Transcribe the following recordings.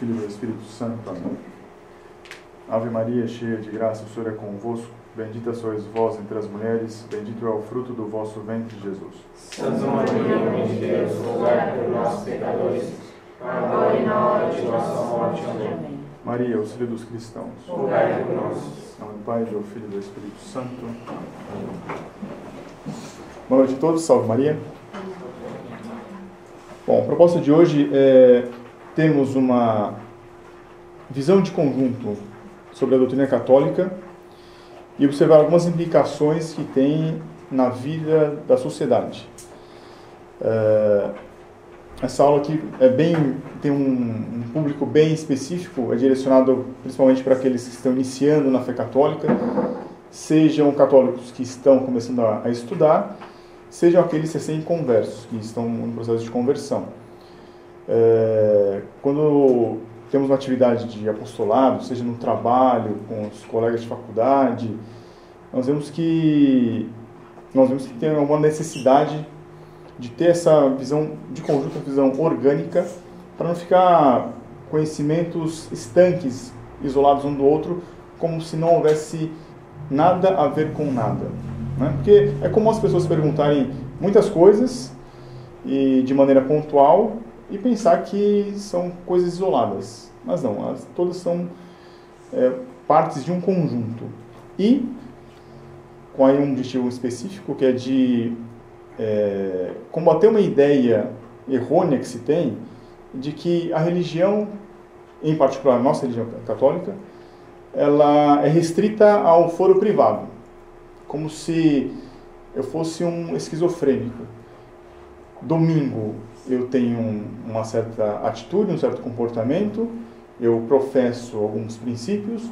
Filho e do Espírito Santo. Amém. Ave Maria, cheia de graça, o Senhor é convosco. Bendita sois vós entre as mulheres, bendito é o fruto do vosso ventre, Jesus. Santa Maria, Mãe de Deus, rogai por nós, pecadores, agora e na hora de nossa morte. Amém. Maria, auxílio dos cristãos, rogai por nós. Em nome do Pai, do Filho e do Espírito Santo. Boa noite a todos, salve Maria. Bom, a proposta de hoje é termos uma visão de conjunto sobre a doutrina católica e observar algumas implicações que tem na vida da sociedade. Essa aula aqui tem um público bem específico, é direcionado principalmente para aqueles que estão iniciando na fé católica, sejam católicos que estão começando a estudar, sejam aqueles recém-conversos, que estão no processo de conversão. Quando temos uma atividade de apostolado, seja no trabalho, com os colegas de faculdade, nós vemos que tem uma necessidade de ter essa visão de conjunto, uma visão orgânica, para não ficar conhecimentos estanques, isolados um do outro, como se não houvesse nada a ver com nada. Né? Porque é comum as pessoas perguntarem muitas coisas e de maneira pontual e pensar que são coisas isoladas. Mas não, todas são partes de um conjunto. E com aí um objetivo específico, que é de combater uma ideia errônea que se tem de que a religião, em particular a nossa religião católica, ela é restrita ao foro privado, como se eu fosse um esquizofrênico. Domingo eu tenho uma certa atitude, um certo comportamento, eu professo alguns princípios.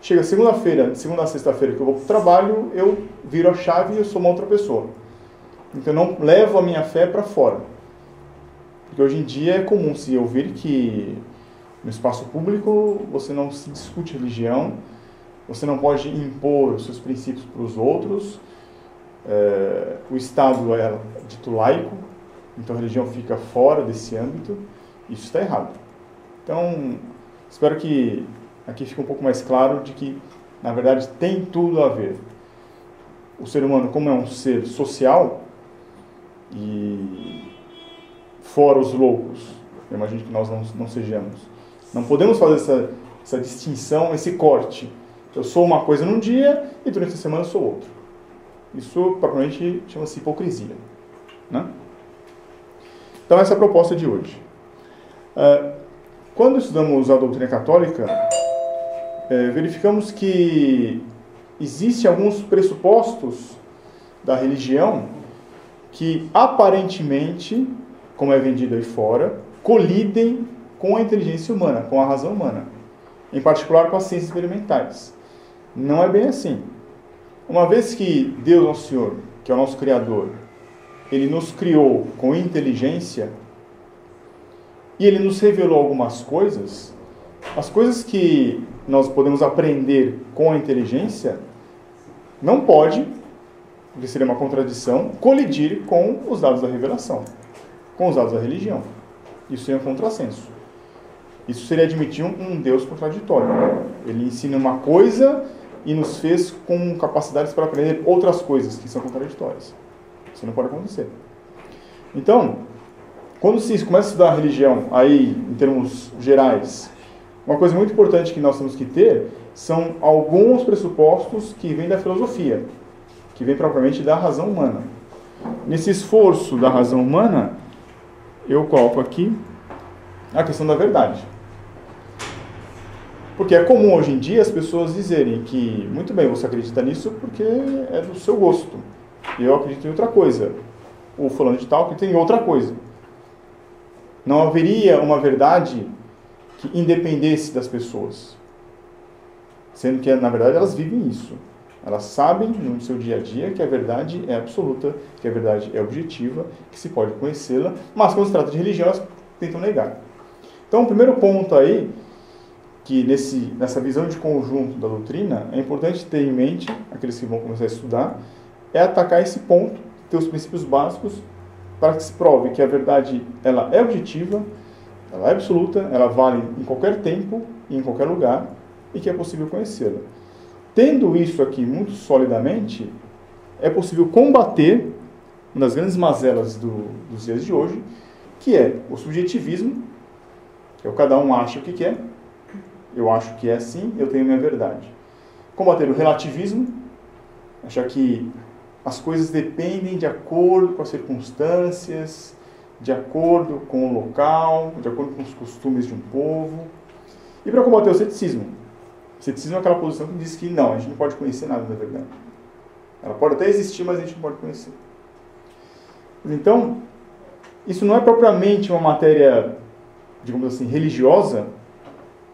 Chega segunda-feira, de segunda a sexta-feira que eu vou para o trabalho, eu viro a chave e eu sou uma outra pessoa. Então eu não levo a minha fé para fora. Porque hoje em dia é comum se ouvir que no espaço público você não se discute religião, você não pode impor os seus princípios para os outros, o Estado é dito laico, então a religião fica fora desse âmbito, isso está errado. Então, espero que aqui fique um pouco mais claro de que, na verdade, tem tudo a ver. O ser humano, como é um ser social, e fora os loucos, eu imagino que nós não sejamos, não podemos fazer essa distinção, esse corte. Eu sou uma coisa num dia e durante a semana eu sou outro. Isso, propriamente, chama-se hipocrisia. Né? Então, essa é a proposta de hoje. Quando estudamos a doutrina católica, verificamos que existem alguns pressupostos da religião que, aparentemente, como é vendido aí fora, colidem com a inteligência humana, com a razão humana, em particular com as ciências experimentais. Não é bem assim. Uma vez que Deus, nosso Senhor, que é o nosso Criador, Ele nos criou com inteligência e Ele nos revelou algumas coisas, as coisas que nós podemos aprender com a inteligência não pode, porque seria uma contradição, colidir com os dados da revelação, com os dados da religião. Isso seria um contrassenso. Isso seria admitir um Deus contraditório. Ele ensina uma coisa e nos fez com capacidades para aprender outras coisas que são contraditórias. Isso não pode acontecer. Então, quando se começa a estudar a religião, aí, em termos gerais, uma coisa muito importante que nós temos que ter são alguns pressupostos que vêm da filosofia, que vêm propriamente da razão humana. Nesse esforço da razão humana, eu coloco aqui a questão da verdade. Porque é comum hoje em dia as pessoas dizerem que, muito bem, você acredita nisso porque é do seu gosto. Eu acredito em outra coisa. O fulano de tal acredita em outra coisa. Não haveria uma verdade que independesse das pessoas. Sendo que, na verdade, elas vivem isso. Elas sabem no seu dia a dia que a verdade é absoluta, que a verdade é objetiva, que se pode conhecê-la, mas quando se trata de religião, elas tentam negar. Então, o primeiro ponto aí, que nessa visão de conjunto da doutrina, é importante ter em mente, aqueles que vão começar a estudar, é atacar esse ponto, ter os princípios básicos, para que se prove que a verdade ela é objetiva Ela é absoluta, ela vale em qualquer tempo e em qualquer lugar, e que é possível conhecê-la. Tendo isso aqui muito solidamente, é possível combater uma das grandes mazelas dos dias de hoje, que é o subjetivismo, que é o cada um acha o que quer, eu acho que é assim, eu tenho minha verdade. Combater o relativismo, achar que as coisas dependem de acordo com as circunstâncias, de acordo com o local, de acordo com os costumes de um povo. E para combater o ceticismo. O ceticismo é aquela posição que diz que não, a gente não pode conhecer nada da verdade. Ela pode até existir, mas a gente não pode conhecer. Então, isso não é propriamente uma matéria, digamos assim, religiosa,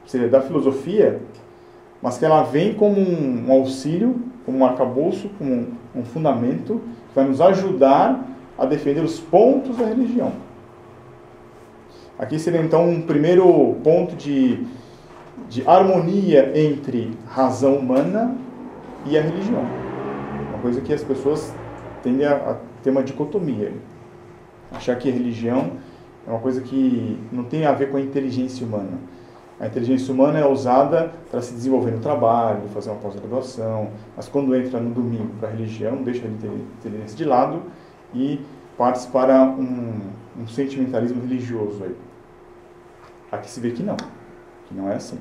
seria da filosofia, mas que ela vem como um auxílio, como um arcabouço, como um fundamento, que vai nos ajudar a defender os pontos da religião. Aqui seria então um primeiro ponto de harmonia entre razão humana e a religião. Uma coisa que as pessoas tendem a ter uma dicotomia. Achar que a religião é uma coisa que não tem a ver com a inteligência humana. A inteligência humana é usada para se desenvolver no trabalho, fazer uma pós-graduação, mas quando entra no domingo para a religião, deixa a inteligência de lado e parte para um sentimentalismo religioso aí. Aqui se vê que não é assim.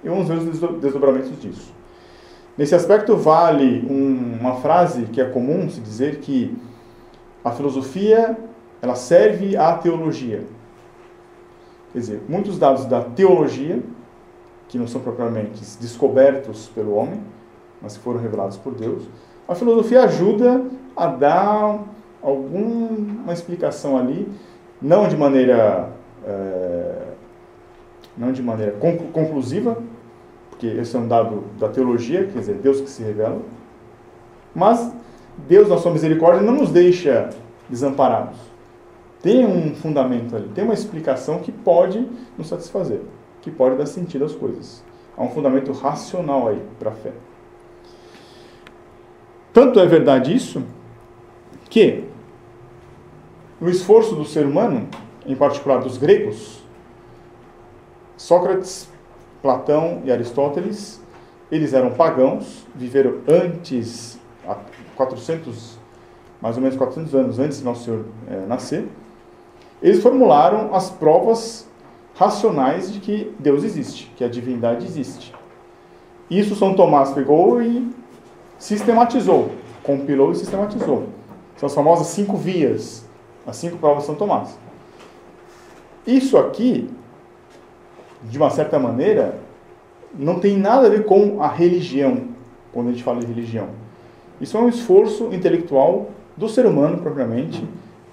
E vamos ver os desdobramentos disso. Nesse aspecto vale uma frase que é comum se dizer que a filosofia ela serve à teologia. Quer dizer, muitos dados da teologia, que não são propriamente descobertos pelo homem, mas que foram revelados por Deus, a filosofia ajuda a dar alguma explicação ali, não de maneira conclusiva, porque esse é um dado da teologia, quer dizer, Deus que se revela, mas Deus, na sua misericórdia, não nos deixa desamparados. Tem um fundamento ali, tem uma explicação que pode nos satisfazer, que pode dar sentido às coisas. Há um fundamento racional aí para a fé. Tanto é verdade isso, que o esforço do ser humano, em particular dos gregos, Sócrates, Platão e Aristóteles, eles eram pagãos, viveram antes, mais ou menos 400 anos antes de Nosso Senhor nascer. Eles formularam as provas racionais de que Deus existe, que a divindade existe. Isso São Tomás pegou e sistematizou, compilou e sistematizou. São as famosas 5 vias, as 5 provas de São Tomás. Isso aqui, de uma certa maneira, não tem nada a ver com a religião, quando a gente fala de religião. Isso é um esforço intelectual do ser humano, propriamente,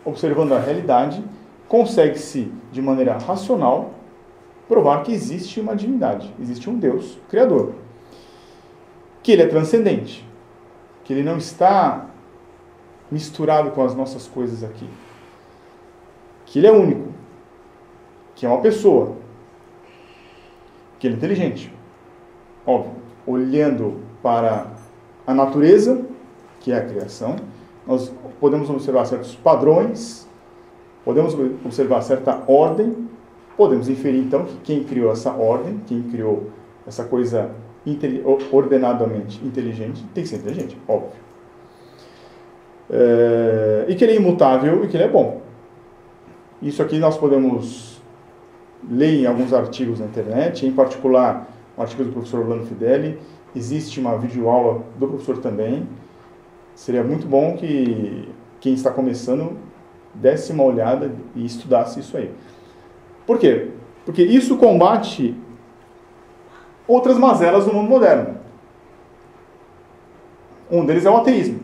observando a realidade, consegue-se, de maneira racional, provar que existe uma divindade, existe um Deus criador, que ele é transcendente, que ele não está misturado com as nossas coisas aqui, que ele é único, que é uma pessoa, que ele é inteligente. Óbvio, olhando para a natureza, que é a criação, nós podemos observar certos padrões, podemos observar certa ordem, podemos inferir então que quem criou essa ordem, quem criou essa coisa ordenadamente inteligente, tem que ser inteligente, óbvio. E que ele é imutável e que ele é bom. Isso aqui nós podemos ler em alguns artigos na internet, em particular um artigo do professor Orlando Fideli. Existe uma videoaula do professor também. Seria muito bom que quem está começando desse uma olhada e estudasse isso aí. Por quê? Porque isso combate outras mazelas do mundo moderno. Um deles é o ateísmo.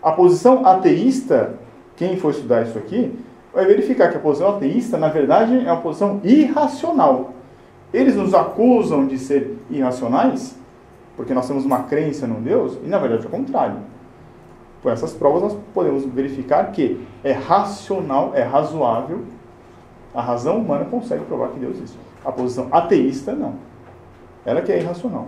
A posição ateísta, quem for estudar isso aqui, vai verificar que a posição ateísta, na verdade, é uma posição irracional. Eles nos acusam de ser irracionais, porque nós temos uma crença num Deus, e na verdade é o contrário. Por essas provas nós podemos verificar que é racional, é razoável, a razão humana consegue provar que Deus existe. A posição ateísta, não. Ela que é irracional.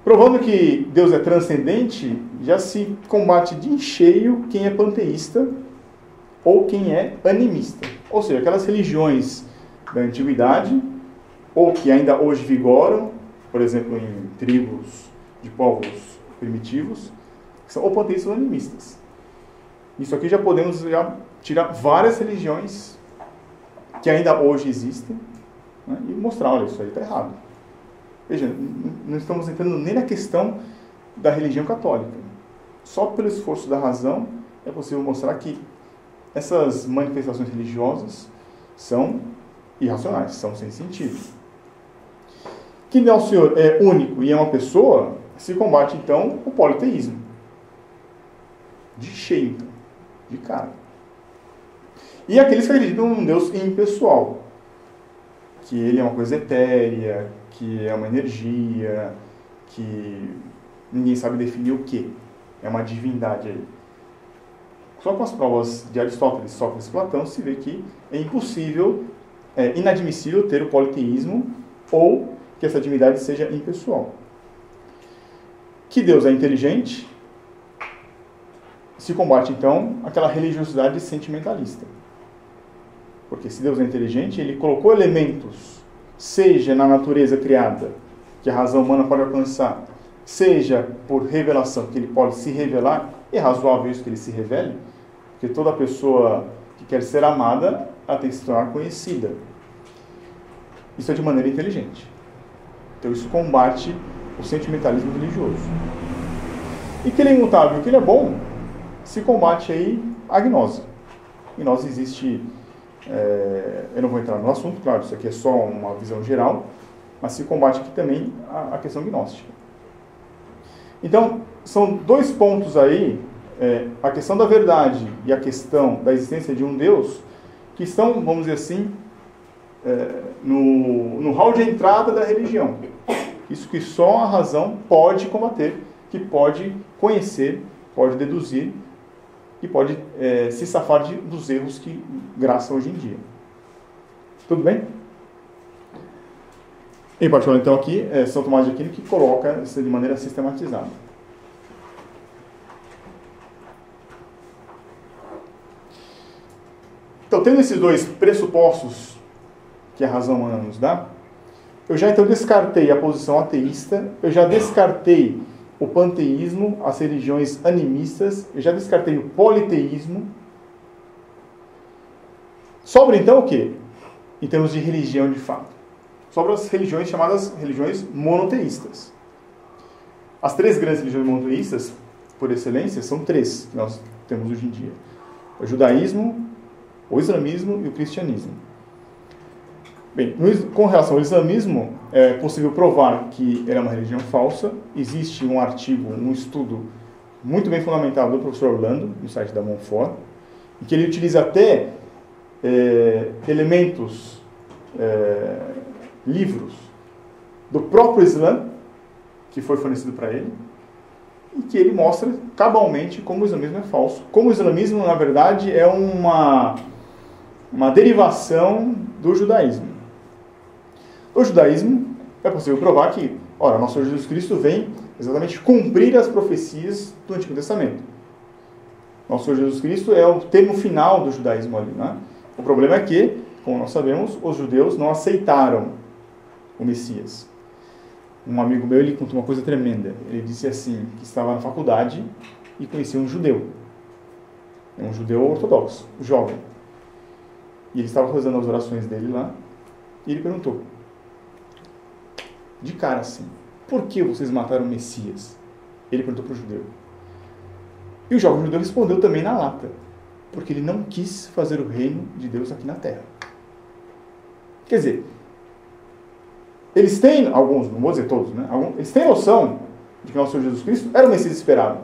Provando que Deus é transcendente, já se combate de cheio quem é panteísta ou quem é animista. Ou seja, aquelas religiões da antiguidade, ou que ainda hoje vigoram, por exemplo, em tribos de povos primitivos, que são panteístas ou animistas. Isso aqui já podemos tirar várias religiões que ainda hoje existem, né, e mostrar, olha, isso aí está errado. Veja, não estamos entrando nem na questão da religião católica. Só pelo esforço da razão é possível mostrar que essas manifestações religiosas são irracionais, são sem sentido. Que Deus Senhor é único e é uma pessoa, se combate então o politeísmo. De cheio, então, de cara. E aqueles que acreditam num Deus impessoal, que ele é uma coisa etérea, que é uma energia, que ninguém sabe definir o que. É uma divindade aí. Só com as provas de Aristóteles, Sócrates e Platão se vê que é impossível, é inadmissível ter o politeísmo ou que essa divindade seja impessoal. Que Deus é inteligente, se combate então aquela religiosidade sentimentalista. Porque se Deus é inteligente, ele colocou elementos, seja na natureza criada, que a razão humana pode alcançar, seja por revelação, que ele pode se revelar, é razoável isso que ele se revele, porque toda pessoa que quer ser amada, ela tem que se tornar conhecida. Isso é de maneira inteligente. Então isso combate o sentimentalismo religioso. E que ele é imutável, que ele é bom, se combate aí a gnose. Gnose existe, eu não vou entrar no assunto, claro, isso aqui é só uma visão geral, mas se combate aqui também a questão gnóstica. Então, são dois pontos aí, a questão da verdade e a questão da existência de um Deus, que estão, vamos dizer assim, no hall de entrada da religião. Isso que só a razão pode combater, que pode conhecer, pode deduzir e pode se safar dos erros que graçam hoje em dia. Tudo bem? Em particular, então, aqui, São Tomás de Aquino que coloca isso de maneira sistematizada. Então, tendo esses dois pressupostos que a razão humana nos dá, eu já então descartei a posição ateísta, eu já descartei o panteísmo, as religiões animistas, eu já descartei o politeísmo. Sobra então o quê? Em termos de religião de fato. Sobra as religiões chamadas religiões monoteístas. As três grandes religiões monoteístas, por excelência, são três que nós temos hoje em dia. O judaísmo, o islamismo e o cristianismo. Bem, com relação ao islamismo, é possível provar que ele é uma religião falsa. Existe um artigo, um estudo muito bem fundamentado do professor Orlando, no site da Monfort, em que ele utiliza até elementos, livros do próprio Islã, que foi fornecido para ele, e que ele mostra cabalmente como o islamismo é falso. Como o islamismo, na verdade, é uma derivação do judaísmo. O judaísmo é possível provar que, ora, nosso Senhor Jesus Cristo vem exatamente cumprir as profecias do Antigo Testamento. Nosso Senhor Jesus Cristo é o termo final do judaísmo ali, né? O problema é que, como nós sabemos, os judeus não aceitaram o Messias. Um amigo meu, ele contou uma coisa tremenda. Ele disse assim, que estava na faculdade e conhecia um judeu ortodoxo, jovem. E ele estava fazendo as orações dele lá, e ele perguntou, de cara assim, por que vocês mataram o Messias? Ele perguntou para o judeu. E o jovem judeu respondeu também na lata, porque ele não quis fazer o reino de Deus aqui na terra. Quer dizer, eles têm, alguns, não vou dizer todos, né? Eles têm noção de que nosso Senhor Jesus Cristo era o Messias esperado.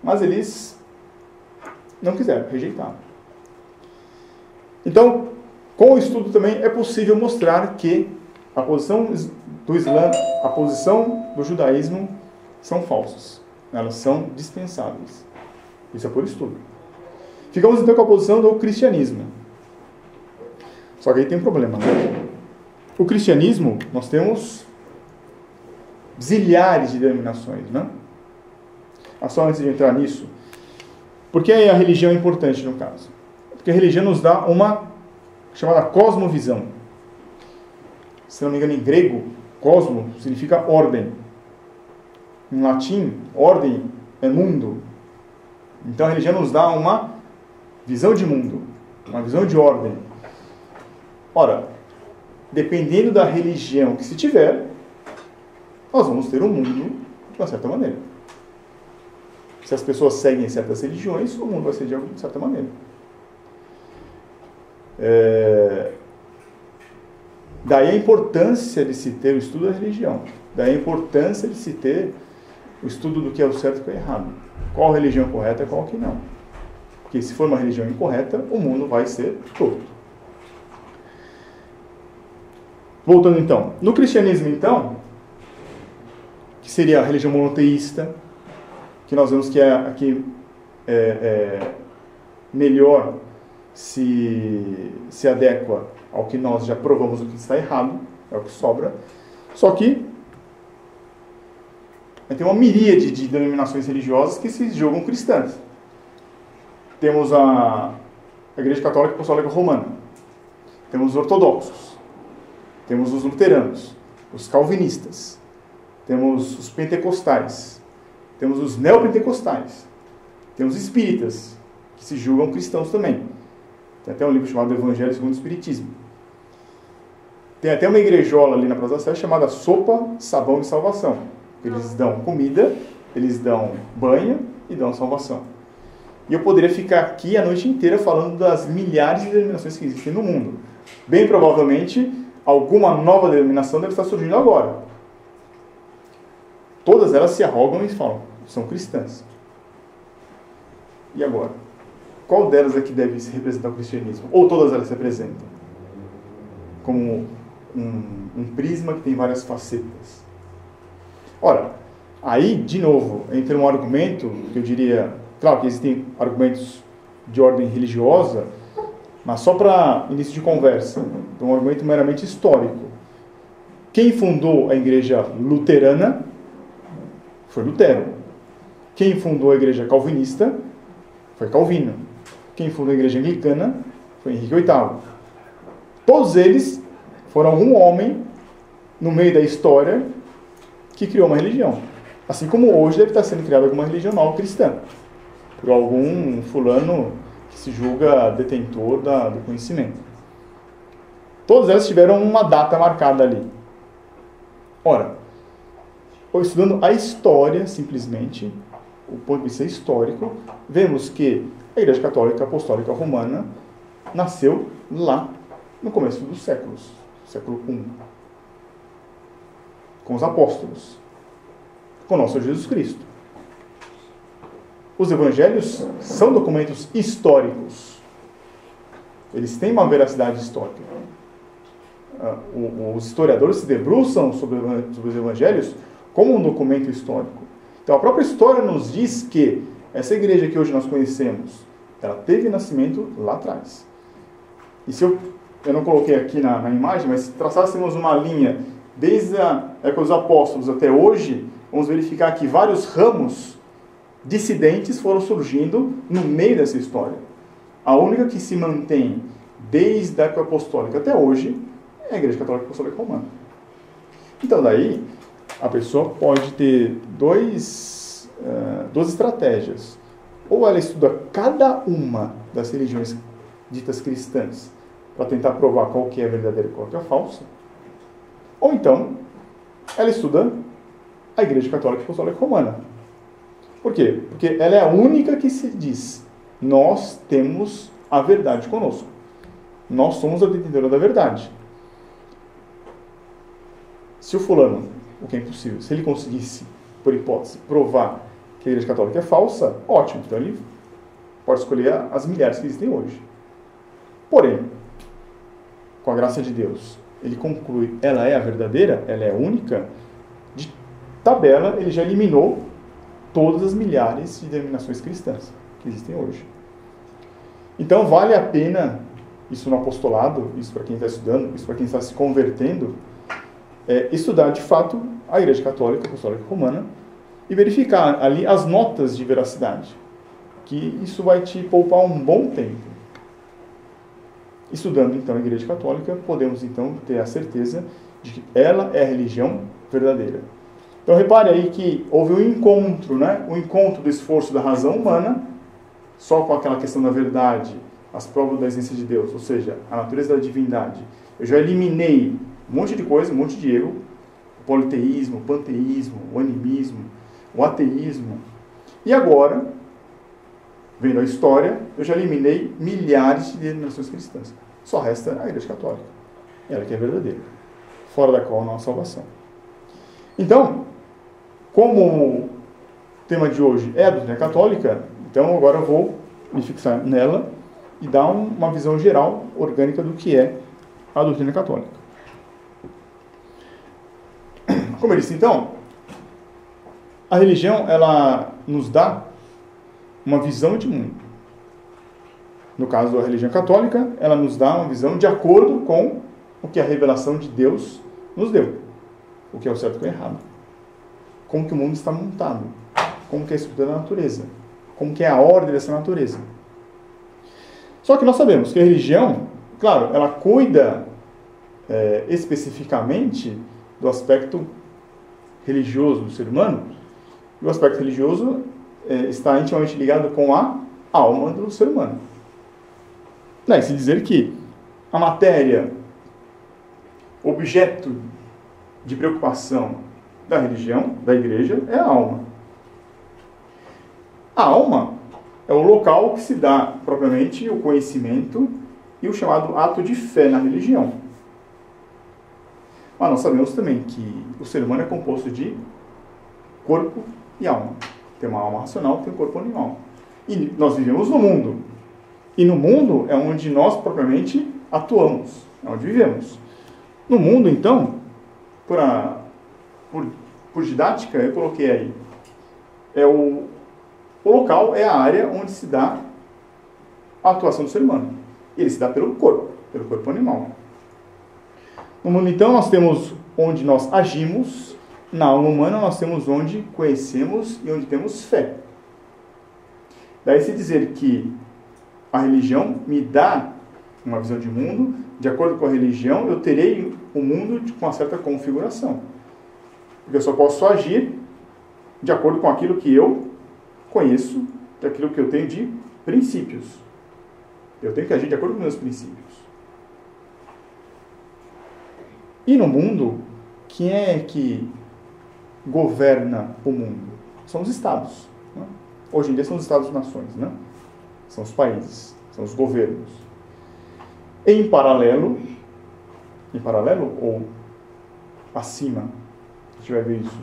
Mas eles não quiseram, rejeitaram. Então, com o estudo também é possível mostrar que a posição do Islã, a posição do judaísmo são falsas. Elas são dispensáveis. Isso é por estudo. Ficamos então com a posição do cristianismo. Só que aí tem um problema, né? O cristianismo, nós temos zilhares de denominações, né? Só antes de entrar nisso, por que a religião é importante no caso? Porque a religião nos dá uma chamada cosmovisão. Se não me engano, em grego, cosmo significa ordem. Em latim, ordem é mundo. Então a religião nos dá uma visão de mundo, uma visão de ordem. Ora, dependendo da religião que se tiver, nós vamos ter um mundo de uma certa maneira. Se as pessoas seguem certas religiões, o mundo vai ser de certa maneira. Daí a importância de se ter o estudo da religião. Daí a importância de se ter o estudo do que é o certo e o que é errado. Qual religião correta e qual que não. Porque se for uma religião incorreta, o mundo vai ser torto. Voltando então. No cristianismo, então, que seria a religião monoteísta, que nós vemos que melhor se adequa ao que nós já provamos o que está errado, é o que sobra. Só que tem uma miríade de denominações religiosas que se julgam cristãs. Temos a Igreja Católica Apostólica Romana, temos os ortodoxos, temos os luteranos, os calvinistas, temos os pentecostais, temos os neopentecostais, temos espíritas, que se julgam cristãos também. Tem até um livro chamado Evangelho segundo o Espiritismo. Tem até uma igrejola ali na Praça da Sé chamada Sopa, Sabão e Salvação. Eles dão comida, eles dão banho e dão salvação. E eu poderia ficar aqui a noite inteira falando das milhares de denominações que existem no mundo. Bem provavelmente, alguma nova denominação deve estar surgindo agora. Todas elas se arrogam e falam, são cristãs. E agora? Qual delas é que deve se representar o cristianismo? Ou todas elas se representam? Como um prisma que tem várias facetas. Ora, aí, de novo, entra um argumento que eu diria... Claro que existem argumentos de ordem religiosa, mas só para início de conversa. Um argumento meramente histórico. Quem fundou a igreja luterana foi Lutero. Quem fundou a igreja calvinista foi Calvino. Quem fundou a igreja anglicana foi Henrique VIII. Todos eles foram algum homem no meio da história que criou uma religião. Assim como hoje deve estar sendo criada alguma religião nova cristã. Por algum fulano que se julga detentor do conhecimento. Todas elas tiveram uma data marcada ali. Ora, estudando a história, simplesmente, o ponto de vista histórico, vemos que a Igreja Católica Apostólica Romana nasceu lá no começo dos séculos, século I, com os apóstolos, com nosso Jesus Cristo. Os evangelhos são documentos históricos. Eles têm uma veracidade histórica. Os historiadores se debruçam sobre os evangelhos como um documento histórico. Então, a própria história nos diz que essa igreja que hoje nós conhecemos, ela teve nascimento lá atrás. E se eu não coloquei aqui na imagem, mas se traçássemos uma linha desde a época dos apóstolos até hoje, vamos verificar que vários ramos dissidentes foram surgindo no meio dessa história. A única que se mantém desde a época apostólica até hoje é a Igreja Católica Apostólica Romana. Então, daí, a pessoa pode ter duas estratégias. Ou ela estuda cada uma das religiões ditas cristãs para tentar provar qual que é verdadeira e qual que é falsa. Ou então, ela estuda a Igreja Católica Apostólica Romana. Por quê? Porque ela é a única que se diz, nós temos a verdade conosco. Nós somos a detentora da verdade. Se o fulano, o que é impossível, se ele conseguisse, por hipótese, provar que a Igreja Católica é falsa, ótimo. Então ele pode escolher as milhares que existem hoje. Porém, com a graça de Deus, ele conclui, ela é a verdadeira, ela é a única, de tabela ele já eliminou todas as milhares de denominações cristãs que existem hoje. Então vale a pena, isso no apostolado, isso para quem está estudando, isso para quem está se convertendo, estudar de fato a Igreja Católica Apostólica Romana e verificar ali as notas de veracidade, que isso vai te poupar um bom tempo. Estudando, então, a Igreja Católica, podemos, então, ter a certeza de que ela é a religião verdadeira. Então, repare aí que houve um encontro, né? O encontro do esforço da razão humana, só com aquela questão da verdade, as provas da existência de Deus, ou seja, a natureza da divindade. Eu já eliminei um monte de coisa, um monte de erro, o politeísmo, o panteísmo, o animismo, o ateísmo. E agora, vendo a história, eu já eliminei milhares de denominações cristãs. Só resta a Igreja Católica. Ela que é verdadeira, fora da qual não há salvação. Então, como o tema de hoje é a doutrina católica, então agora eu vou me fixar nela e dar uma visão geral, orgânica do que é a doutrina católica. Como eu disse, então, a religião, ela nos dá uma visão de mundo. No caso da religião católica, ela nos dá uma visão de acordo com o que a revelação de Deus nos deu. O que é o certo e o que é errado. Como que o mundo está montado. Como que é a estrutura da natureza. Como que é a ordem dessa natureza. Só que nós sabemos que a religião, claro, ela cuida especificamente do aspecto religioso do ser humano. E o aspecto religioso está intimamente ligado com a alma do ser humano. Daí-se dizer que a matéria, objeto de preocupação da religião, da igreja, é a alma. A alma é o local que se dá propriamente o conhecimento e o chamado ato de fé na religião. Mas nós sabemos também que o ser humano é composto de corpo e alma. Tem uma alma racional, tem um corpo animal. E nós vivemos no mundo. E no mundo é onde nós propriamente atuamos, é onde vivemos. No mundo, então, por didática, eu coloquei aí, o local é a área onde se dá a atuação do ser humano. E ele se dá pelo corpo animal. No mundo, então, nós temos onde nós agimos. Na alma humana, nós temos onde conhecemos e onde temos fé. Daí se dizer que a religião me dá uma visão de mundo, de acordo com a religião, eu terei um mundo com uma certa configuração. Porque eu só posso agir de acordo com aquilo que eu conheço, daquilo que eu tenho de princípios. Eu tenho que agir de acordo com meus princípios. E no mundo, quem é que governa o mundo? São os estados. Né? Hoje em dia são os estados-nações, né? São os países, são os governos. Em paralelo ou acima, a gente vai ver isso.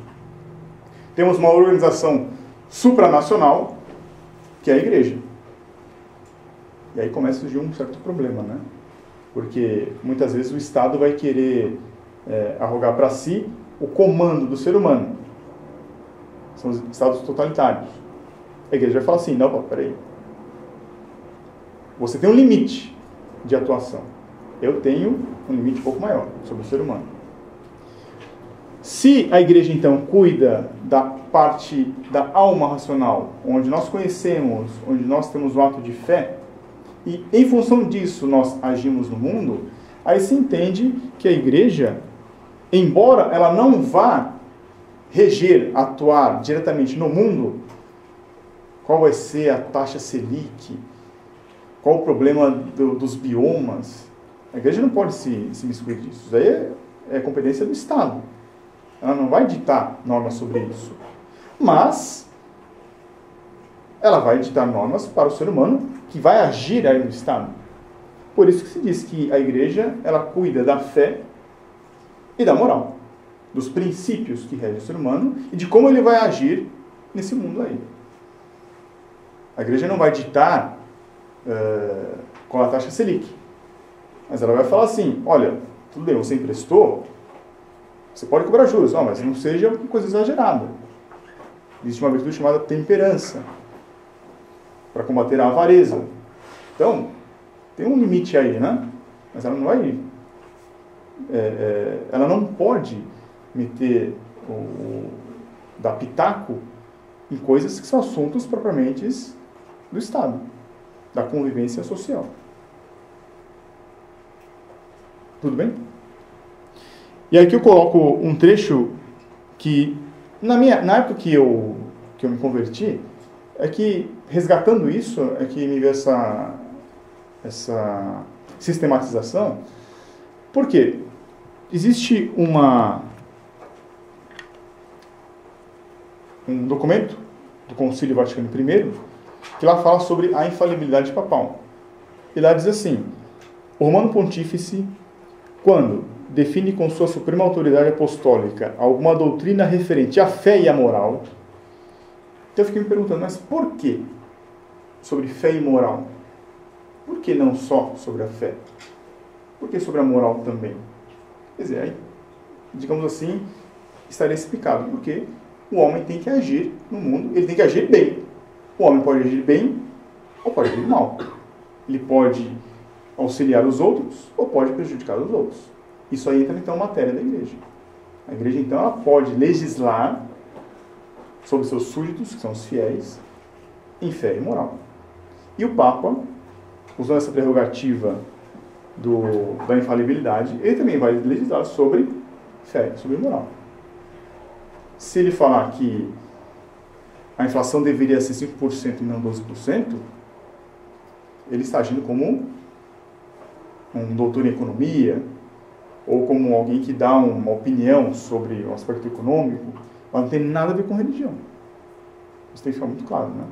Temos uma organização supranacional, que é a igreja. E aí começa a surgir um certo problema, né? Porque muitas vezes o Estado vai querer arrogar para si o comando do ser humano. São os estados totalitários. A igreja vai falar assim, não, peraí. Você tem um limite de atuação. Eu tenho um limite um pouco maior sobre o ser humano. Se a igreja, então, cuida da parte da alma racional, onde nós conhecemos, onde nós temos o ato de fé, e em função disso nós agimos no mundo, aí se entende que a igreja, embora ela não vá reger, atuar diretamente no mundo, qual vai ser a taxa Selic, qual o problema dos biomas, a igreja não pode se miscuir disso. Isso aí é competência do Estado. Ela não vai ditar normas sobre isso. Mas ela vai ditar normas para o ser humano que vai agir aí no Estado. Por isso que se diz que a igreja, ela cuida da fé e da moral, dos princípios que regem o ser humano e de como ele vai agir nesse mundo aí. A igreja não vai ditar com a taxa Selic, mas ela vai falar assim, olha, tudo bem, você emprestou, você pode cobrar juros, mas não seja uma coisa exagerada. Existe uma virtude chamada temperança, para combater a avareza. Então, tem um limite aí, né? Mas ela não vai... ela não pode meter dar pitaco em coisas que são assuntos propriamente do Estado, da convivência social. Tudo bem? E aqui eu coloco um trecho que, na época que eu me converti, é que, resgatando isso, é que me veio essa sistematização. Por quê? Existe um documento do Concílio Vaticano I, que lá fala sobre a infalibilidade papal. E lá diz assim: o Romano Pontífice, quando define com sua suprema autoridade apostólica alguma doutrina referente à fé e à moral. Então eu fiquei me perguntando, mas por que sobre fé e moral? Por que não só sobre a fé? Por que sobre a moral também? Quer dizer, aí, digamos assim, estaria explicado. Porque o homem tem que agir no mundo, ele tem que agir bem. O homem pode agir bem ou pode agir mal. Ele pode auxiliar os outros ou pode prejudicar os outros. Isso aí entra, então, matéria da igreja. A igreja, então, ela pode legislar sobre seus súditos, que são os fiéis, em fé e moral. E o Papa, usando essa prerrogativa da infalibilidade, ele também vai legislar sobre fé, sobre moral. Se ele falar que a inflação deveria ser 5% e não 12%, ele está agindo como um doutor em economia, ou como alguém que dá uma opinião sobre o aspecto econômico, mas não tem nada a ver com religião. Isso tem que ficar muito claro, né?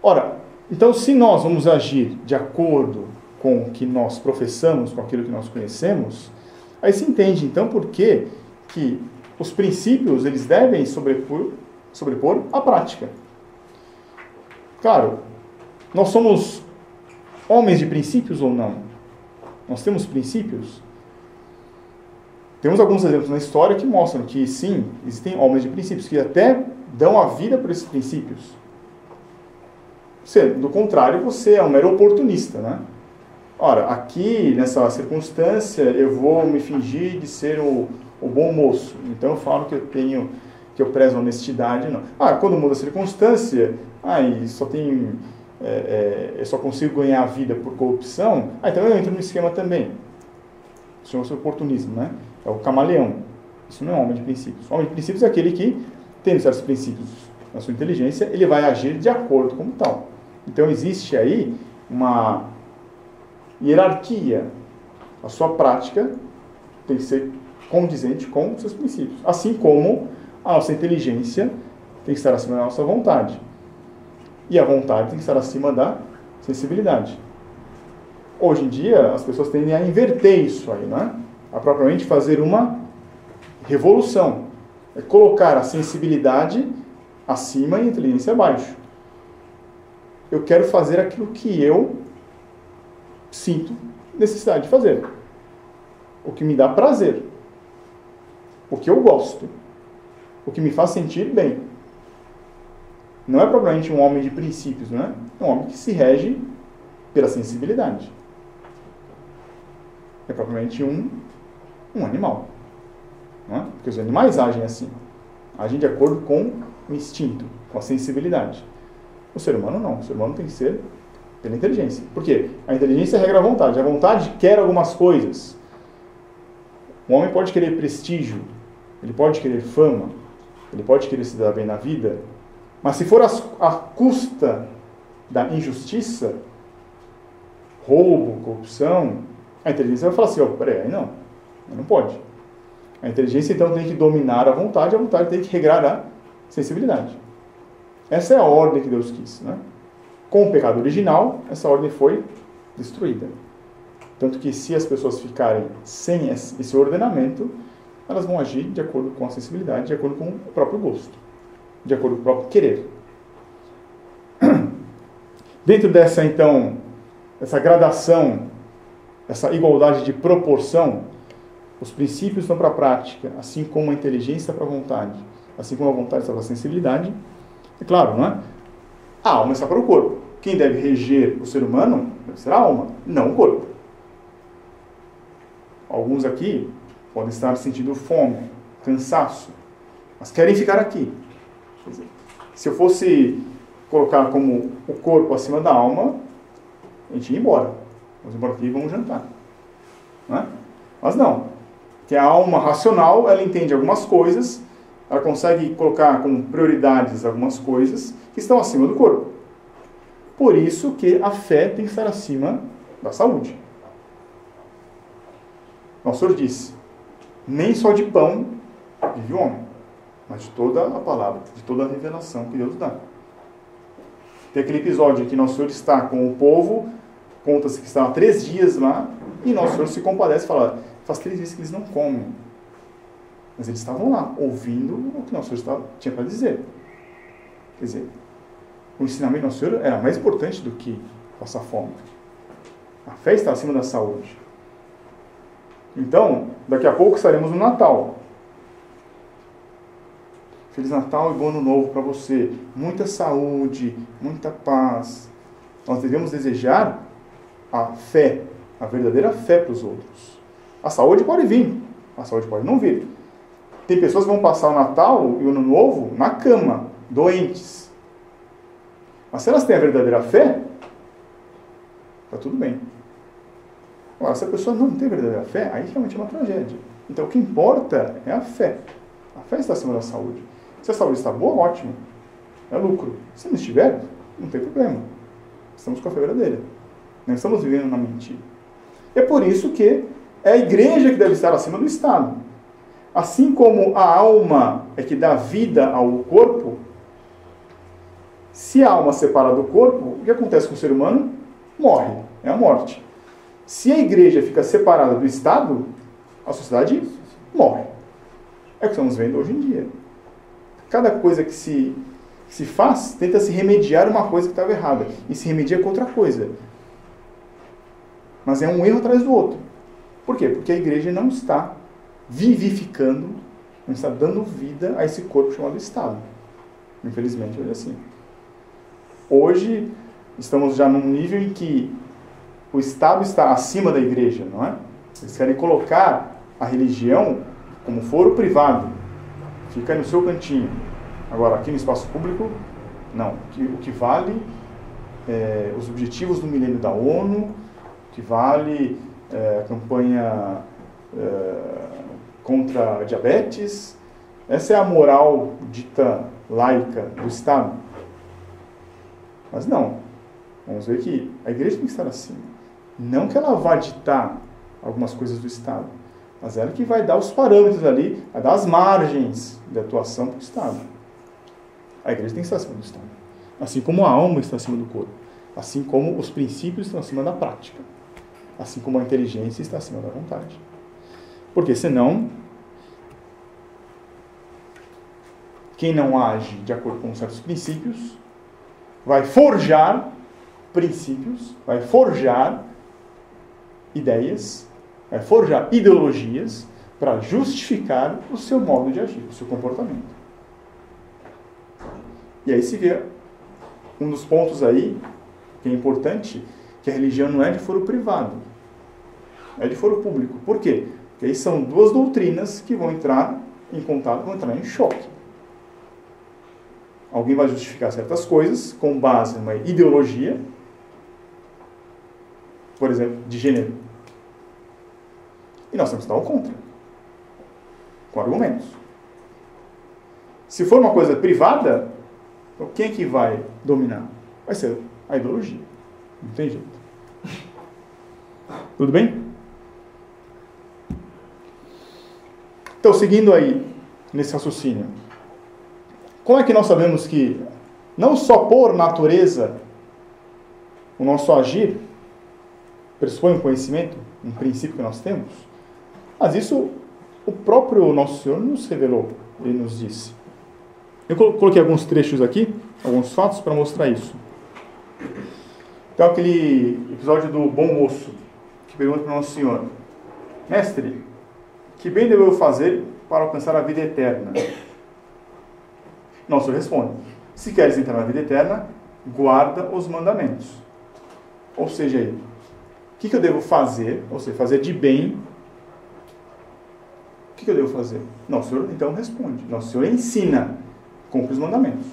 Ora, então se nós vamos agir de acordo com o que nós professamos, com aquilo que nós conhecemos, aí se entende então por que os princípios eles devem sobrepor a prática. Claro, nós somos homens de princípios ou não? Nós temos princípios? Temos alguns exemplos na história que mostram que sim, existem homens de princípios que até dão a vida por esses princípios. Do contrário, você é um mero oportunista, né? Ora, aqui, nessa circunstância, eu vou me fingir de ser o bom moço. Então eu falo que eu prezo a honestidade, não. Quando muda a circunstância, eu só consigo ganhar a vida por corrupção, então eu entro no esquema também. Isso chama-se oportunismo, né? É o camaleão. Isso não é homem de princípios. O homem de princípios é aquele que, tendo certos princípios na sua inteligência, ele vai agir de acordo como tal. Então existe aí uma hierarquia. A sua prática tem que ser condizente com os seus princípios. Assim como a nossa inteligência tem que estar acima da nossa vontade. E a vontade tem que estar acima da sensibilidade. Hoje em dia, as pessoas tendem a inverter isso aí, né? A propriamente fazer uma revolução. É colocar a sensibilidade acima e a inteligência abaixo. Eu quero fazer aquilo que eu sinto necessidade de fazer. O que me dá prazer. O que eu gosto. O que me faz sentir bem. Não é propriamente um homem de princípios, não é? É um homem que se rege pela sensibilidade. É propriamente um animal. Não é? Porque os animais agem assim. Agem de acordo com o instinto, com a sensibilidade. O ser humano não. O ser humano tem que ser pela inteligência. Por quê? A inteligência regra a vontade. A vontade quer algumas coisas. O homem pode querer prestígio. Ele pode querer fama. Ele pode querer se dar bem na vida. Mas se for à custa da injustiça, roubo, corrupção, a inteligência vai falar assim, peraí, não pode. A inteligência então tem que dominar a vontade tem que regrar a sensibilidade. Essa é a ordem que Deus quis, né? Com o pecado original, essa ordem foi destruída. Tanto que se as pessoas ficarem sem esse ordenamento, elas vão agir de acordo com a sensibilidade, de acordo com o próprio gosto, de acordo com o próprio querer. Dentro dessa, então, essa gradação, essa igualdade de proporção, os princípios estão para a prática, assim como a inteligência está para a vontade, assim como a vontade está para a sensibilidade. É claro, não é? A alma está para o corpo. Quem deve reger o ser humano deve ser a alma, não o corpo. Alguns aqui podem estar sentindo fome, cansaço, mas querem ficar aqui. Se eu fosse colocar como o corpo acima da alma, a gente ia embora. Vamos embora aqui e vamos jantar. Não é? Mas não. Que a alma racional, ela entende algumas coisas, ela consegue colocar como prioridades algumas coisas que estão acima do corpo. Por isso que a fé tem que estar acima da saúde. Nosso Senhor disse, nem só de pão vive o homem, mas de toda a palavra, de toda a revelação que Deus dá. Tem aquele episódio em que Nosso Senhor está com o povo, conta-se que estava 3 dias lá, e Nosso Senhor se compadece e fala, faz 3 dias que eles não comem. Mas eles estavam lá, ouvindo o que Nosso Senhor tinha para dizer. Quer dizer, o ensinamento do Nosso Senhor era mais importante do que passar fome. A fé está acima da saúde. Então, daqui a pouco estaremos no Natal. Feliz Natal e bom ano novo para você. Muita saúde, muita paz. Nós devemos desejar a fé, a verdadeira fé para os outros. A saúde pode vir, a saúde pode não vir. Tem pessoas que vão passar o Natal e o Ano Novo na cama, doentes. Mas se elas têm a verdadeira fé, está tudo bem. Agora, se a pessoa não tem a verdadeira fé, aí realmente é uma tragédia. Então, o que importa é a fé. A fé está acima da saúde. Se a saúde está boa, ótimo. É lucro. Se não estiver, não tem problema. Estamos com a fé verdadeira. Não estamos vivendo na mentira. É por isso que é a igreja que deve estar acima do Estado. Assim como a alma é que dá vida ao corpo, se a alma separa do corpo, o que acontece com o ser humano? Morre. É a morte. Se a igreja fica separada do Estado, a sociedade morre. É o que estamos vendo hoje em dia. Cada coisa que se faz, tenta se remediar uma coisa que estava errada. E se remedia com outra coisa. Mas é um erro atrás do outro. Por quê? Porque a igreja não está vivificando, não está dando vida a esse corpo chamado Estado. Infelizmente, hoje é assim. Hoje, estamos já num nível em que o Estado está acima da igreja, não é? Eles querem colocar a religião como foro privado. Fica aí no seu cantinho. Agora, aqui no espaço público, não. O que vale é os objetivos do milênio da ONU, o que vale a campanha contra a diabetes. Essa é a moral dita laica do Estado. Mas não. Vamos ver que a igreja tem que estar acima. Não que ela vá ditar algumas coisas do Estado, mas ela que vai dar os parâmetros ali, vai dar as margens de atuação para o Estado. A igreja tem que estar acima do Estado. Assim como a alma está acima do corpo. Assim como os princípios estão acima da prática. Assim como a inteligência está acima da vontade. Porque senão, quem não age de acordo com certos princípios, vai forjar princípios, vai forjar ideias, vai forjar ideologias para justificar o seu modo de agir, o seu comportamento. E aí se vê um dos pontos aí que é importante, que a religião não é de foro privado, é de foro público. Por quê? Porque aí são 2 doutrinas que vão entrar em contato, vão entrar em choque. Alguém vai justificar certas coisas com base numa ideologia, por exemplo, de gênero. E nós temos que estar ao contra, com argumentos. Se for uma coisa privada, então quem é que vai dominar? Vai ser a ideologia. Não tem jeito. Tudo bem? Então, seguindo aí nesse raciocínio, como é que nós sabemos que, não só por natureza, o nosso agir pressupõe um conhecimento, um princípio que nós temos? Mas isso o próprio Nosso Senhor nos revelou, Ele nos disse. Eu coloquei alguns trechos aqui, alguns fatos, para mostrar isso. Então, aquele episódio do bom moço, que pergunta para o Nosso Senhor: Mestre, que bem devo eu fazer para alcançar a vida eterna? Nosso Senhor responde: se queres entrar na vida eterna, guarda os mandamentos. Ou seja, o que eu devo fazer? Ou seja, fazer de bem. O que eu devo fazer? Nosso Senhor então responde. Nosso Senhor ensina: cumpre os mandamentos.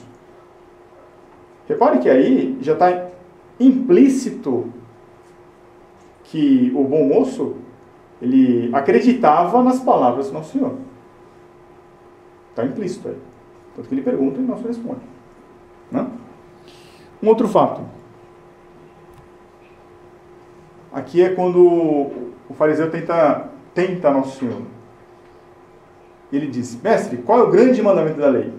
Repare que aí já está implícito que o bom moço, ele acreditava nas palavras do Nosso Senhor. Está implícito aí. Tanto que ele pergunta e o Nosso Senhor responde. Né? Um outro fato. Aqui é quando o fariseu tenta Nosso Senhor. Ele disse: Mestre, qual é o grande mandamento da lei?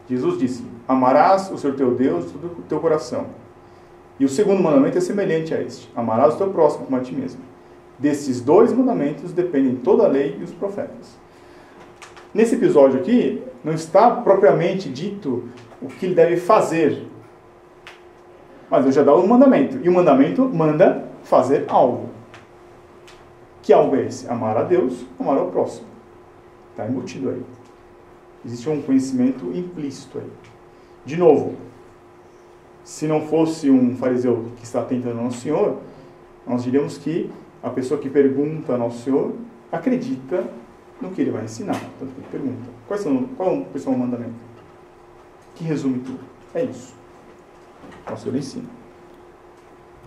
Jesus disse: amarás o Senhor teu Deus de todo o teu coração. E o segundo mandamento é semelhante a este: amarás o teu próximo como a ti mesmo. Desses dois mandamentos dependem toda a lei e os profetas. Nesse episódio aqui, não está propriamente dito o que ele deve fazer. Mas Deus já dá um mandamento. E o mandamento manda fazer algo. Que algo é esse? Amar a Deus, amar ao próximo. Está embutido aí. Existe um conhecimento implícito aí. De novo, se não fosse um fariseu que está tentando ao Senhor, nós diríamos que a pessoa que pergunta ao Nosso Senhor acredita no que ele vai ensinar. Tanto que ele pergunta: qual é o principal mandamento? Que resume tudo. É isso. Nosso Senhor ensina.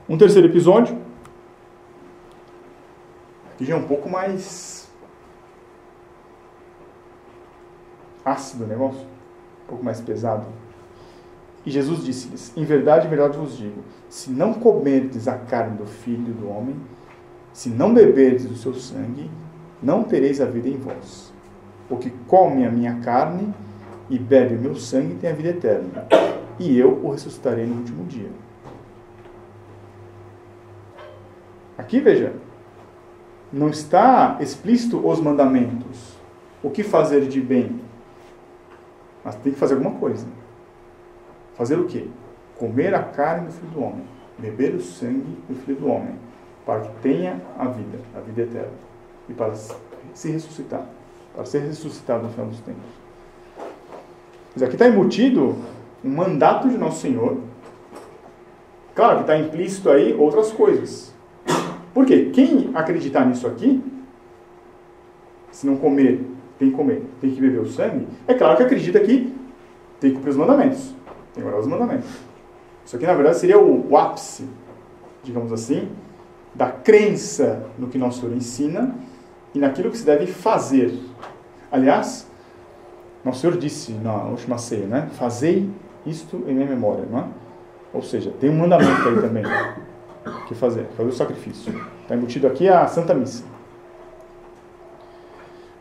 Um terceiro episódio. Aqui já é um pouco mais ácido o negócio. Um pouco mais pesado. E Jesus disse-lhes: em verdade vos digo, se não comerdes a carne do Filho do Homem, se não beberdes do seu sangue, não tereis a vida em vós. O que come a minha carne e bebe o meu sangue tem a vida eterna, e eu o ressuscitarei no último dia. Aqui, veja, não está explícito os mandamentos. O que fazer de bem? Mas tem que fazer alguma coisa. Fazer o quê? Comer a carne do Filho do Homem, beber o sangue do Filho do Homem, para que tenha a vida eterna, e para se ressuscitar, para ser ressuscitado no final dos tempos. Mas aqui está embutido um mandato de Nosso Senhor. Claro que está implícito aí outras coisas. Por quê? Quem acreditar nisso aqui, se não comer, tem que beber o sangue, é claro que acredita que tem que cumprir os mandamentos. Tem que guardar os mandamentos. Isso aqui, na verdade, seria o ápice, digamos assim, da crença no que Nosso Senhor ensina e naquilo que se deve fazer. Aliás, Nosso Senhor disse na última ceia, né? Fazei isto em minha memória, não é? Ou seja, tem um mandamento aí também que fazer o sacrifício. Está embutido aqui a Santa Missa.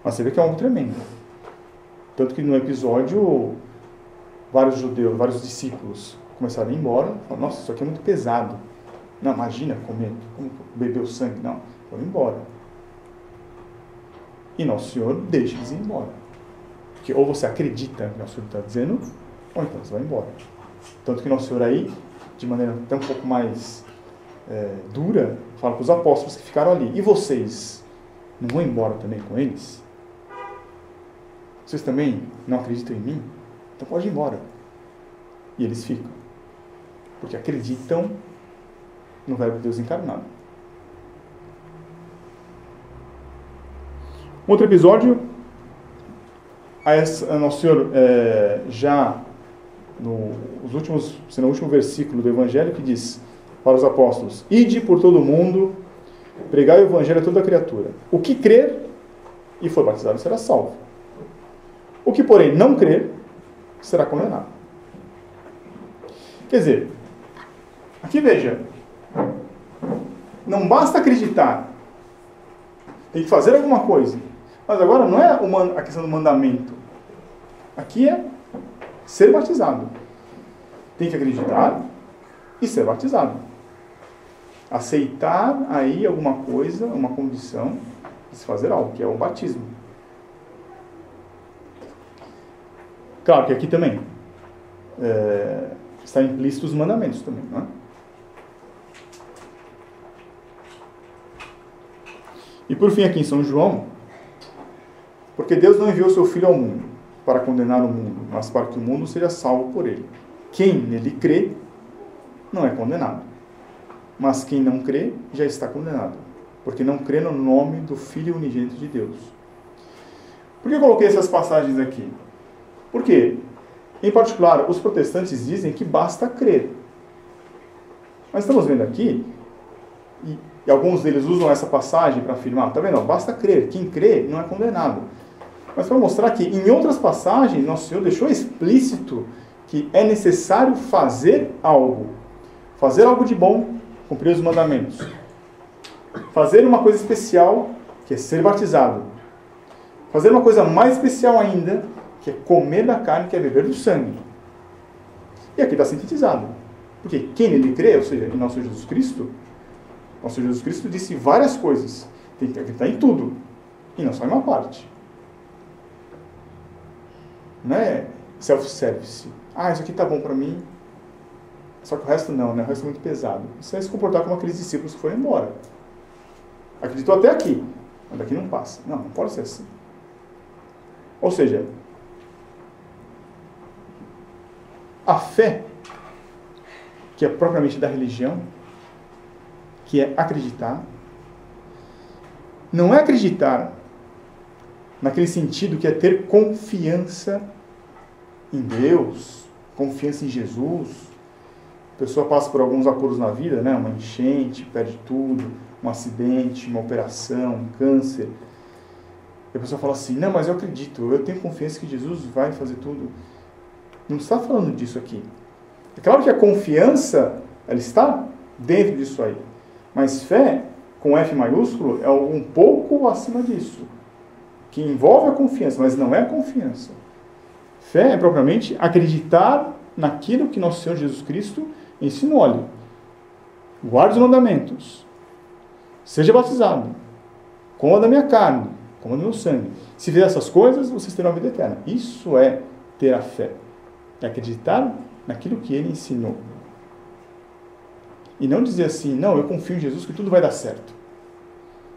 Mas você vê que é algo tremendo. Tanto que no episódio, vários judeus, vários discípulos começaram a ir embora. Falaram: nossa, isso aqui é muito pesado. Não, imagina comer, como beber o sangue. Não, foram embora. E Nosso Senhor deixa eles ir embora. Porque ou você acredita no que Nosso Senhor está dizendo, ou então você vai embora. Tanto que Nosso Senhor aí, de maneira até um pouco mais dura, fala para os apóstolos que ficaram ali: e vocês não vão embora também com eles? Vocês também não acreditam em mim? Então pode ir embora. E eles ficam. Porque acreditam no Verbo de Deus encarnado. Outro episódio, Nosso Senhor já no último versículo do Evangelho, que diz para os apóstolos: ide por todo o mundo, pregai o Evangelho a toda a criatura. O que crer e for batizado será salvo. O que, porém, não crer será condenado. Quer dizer, aqui veja, não basta acreditar, tem que fazer alguma coisa. Mas agora não é a questão do mandamento. Aqui é ser batizado. Tem que acreditar e ser batizado. Aceitar aí alguma coisa, uma condição de se fazer algo, que é o batismo. Claro que aqui também está implícito os mandamentos também, não é? E por fim aqui em São João, porque Deus não enviou seu Filho ao mundo para condenar o mundo, mas para que o mundo seja salvo por ele. Quem nele crê não é condenado, mas quem não crê já está condenado, porque não crê no nome do Filho unigênito de Deus. Por que eu coloquei essas passagens aqui? Porque, em particular, os protestantes dizem que basta crer. Mas estamos vendo aqui, e E alguns deles usam essa passagem para afirmar, tá vendo? Basta crer. Quem crê não é condenado. Mas para mostrar que em outras passagens, Nosso Senhor deixou explícito que é necessário fazer algo. Fazer algo de bom, cumprir os mandamentos. Fazer uma coisa especial, que é ser batizado. Fazer uma coisa mais especial ainda, que é comer da carne, que é beber do sangue. E aqui está sintetizado. Porque quem nele crê, ou seja, em nosso Jesus Cristo, nosso Jesus Cristo disse várias coisas. Tem que acreditar em tudo. E não só em uma parte. Não é self-service. Isso aqui está bom para mim. Só que o resto não, né? O resto é muito pesado. Você vai se comportar como aqueles discípulos que foram embora. Acreditou até aqui, mas daqui não passa. Não pode ser assim. Ou seja, a fé, que é propriamente da religião, que é acreditar, não é acreditar naquele sentido que é ter confiança em Deus, confiança em Jesus. A pessoa passa por alguns apuros na vida, né? Uma enchente, perde tudo, um acidente, uma operação, um câncer. E a pessoa fala assim, não, mas eu acredito, eu tenho confiança que Jesus vai fazer tudo. Não está falando disso aqui. É claro que a confiança, ela está dentro disso aí. Mas fé, com F maiúsculo, é um pouco acima disso. Que envolve a confiança, mas não é a confiança. Fé é propriamente acreditar naquilo que nosso Senhor Jesus Cristo ensinou. Olha, guarde os mandamentos. Seja batizado. Coma da minha carne. Coma do meu sangue. Se fizer essas coisas, vocês terão a vida eterna. Isso é ter a fé. É acreditar naquilo que Ele ensinou. E não dizer assim, não, eu confio em Jesus que tudo vai dar certo.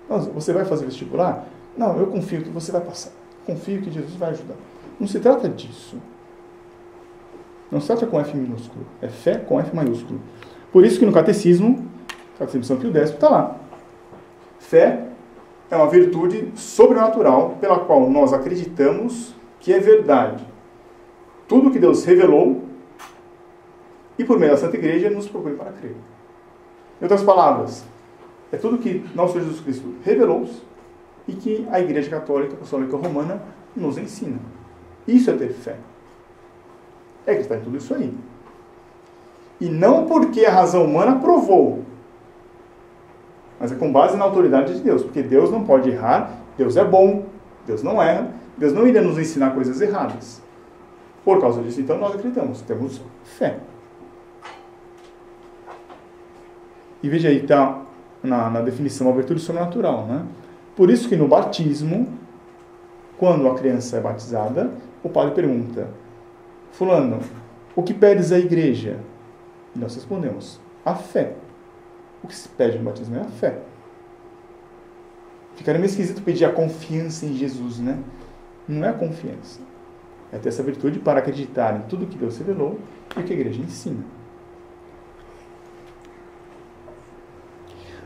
Não, você vai fazer vestibular? Não, eu confio que você vai passar. Confio que Jesus vai ajudar. Não se trata disso. Não se trata com F minúsculo. É fé com F maiúsculo. Por isso que no Catecismo de São Pio X, está lá. Fé é uma virtude sobrenatural pela qual nós acreditamos que é verdade. Tudo que Deus revelou e por meio da Santa Igreja nos propõe para crer. Em outras palavras, é tudo que nosso Senhor Jesus Cristo revelou e que a Igreja Católica Apostólica Romana nos ensina. Isso é ter fé. É acreditar em tudo isso aí. E não porque a razão humana provou, mas é com base na autoridade de Deus. Porque Deus não pode errar, Deus é bom, Deus não erra, Deus não iria nos ensinar coisas erradas. Por causa disso, então, nós acreditamos, temos fé. E veja aí, está na definição, a virtude sobrenatural, né? Por isso que no batismo, quando a criança é batizada, o padre pergunta, fulano, o que pedes à igreja? E nós respondemos, a fé. O que se pede no batismo é a fé. Ficaria meio esquisito pedir a confiança em Jesus, né? Não é a confiança. É ter essa virtude para acreditar em tudo que Deus revelou e o que a igreja ensina.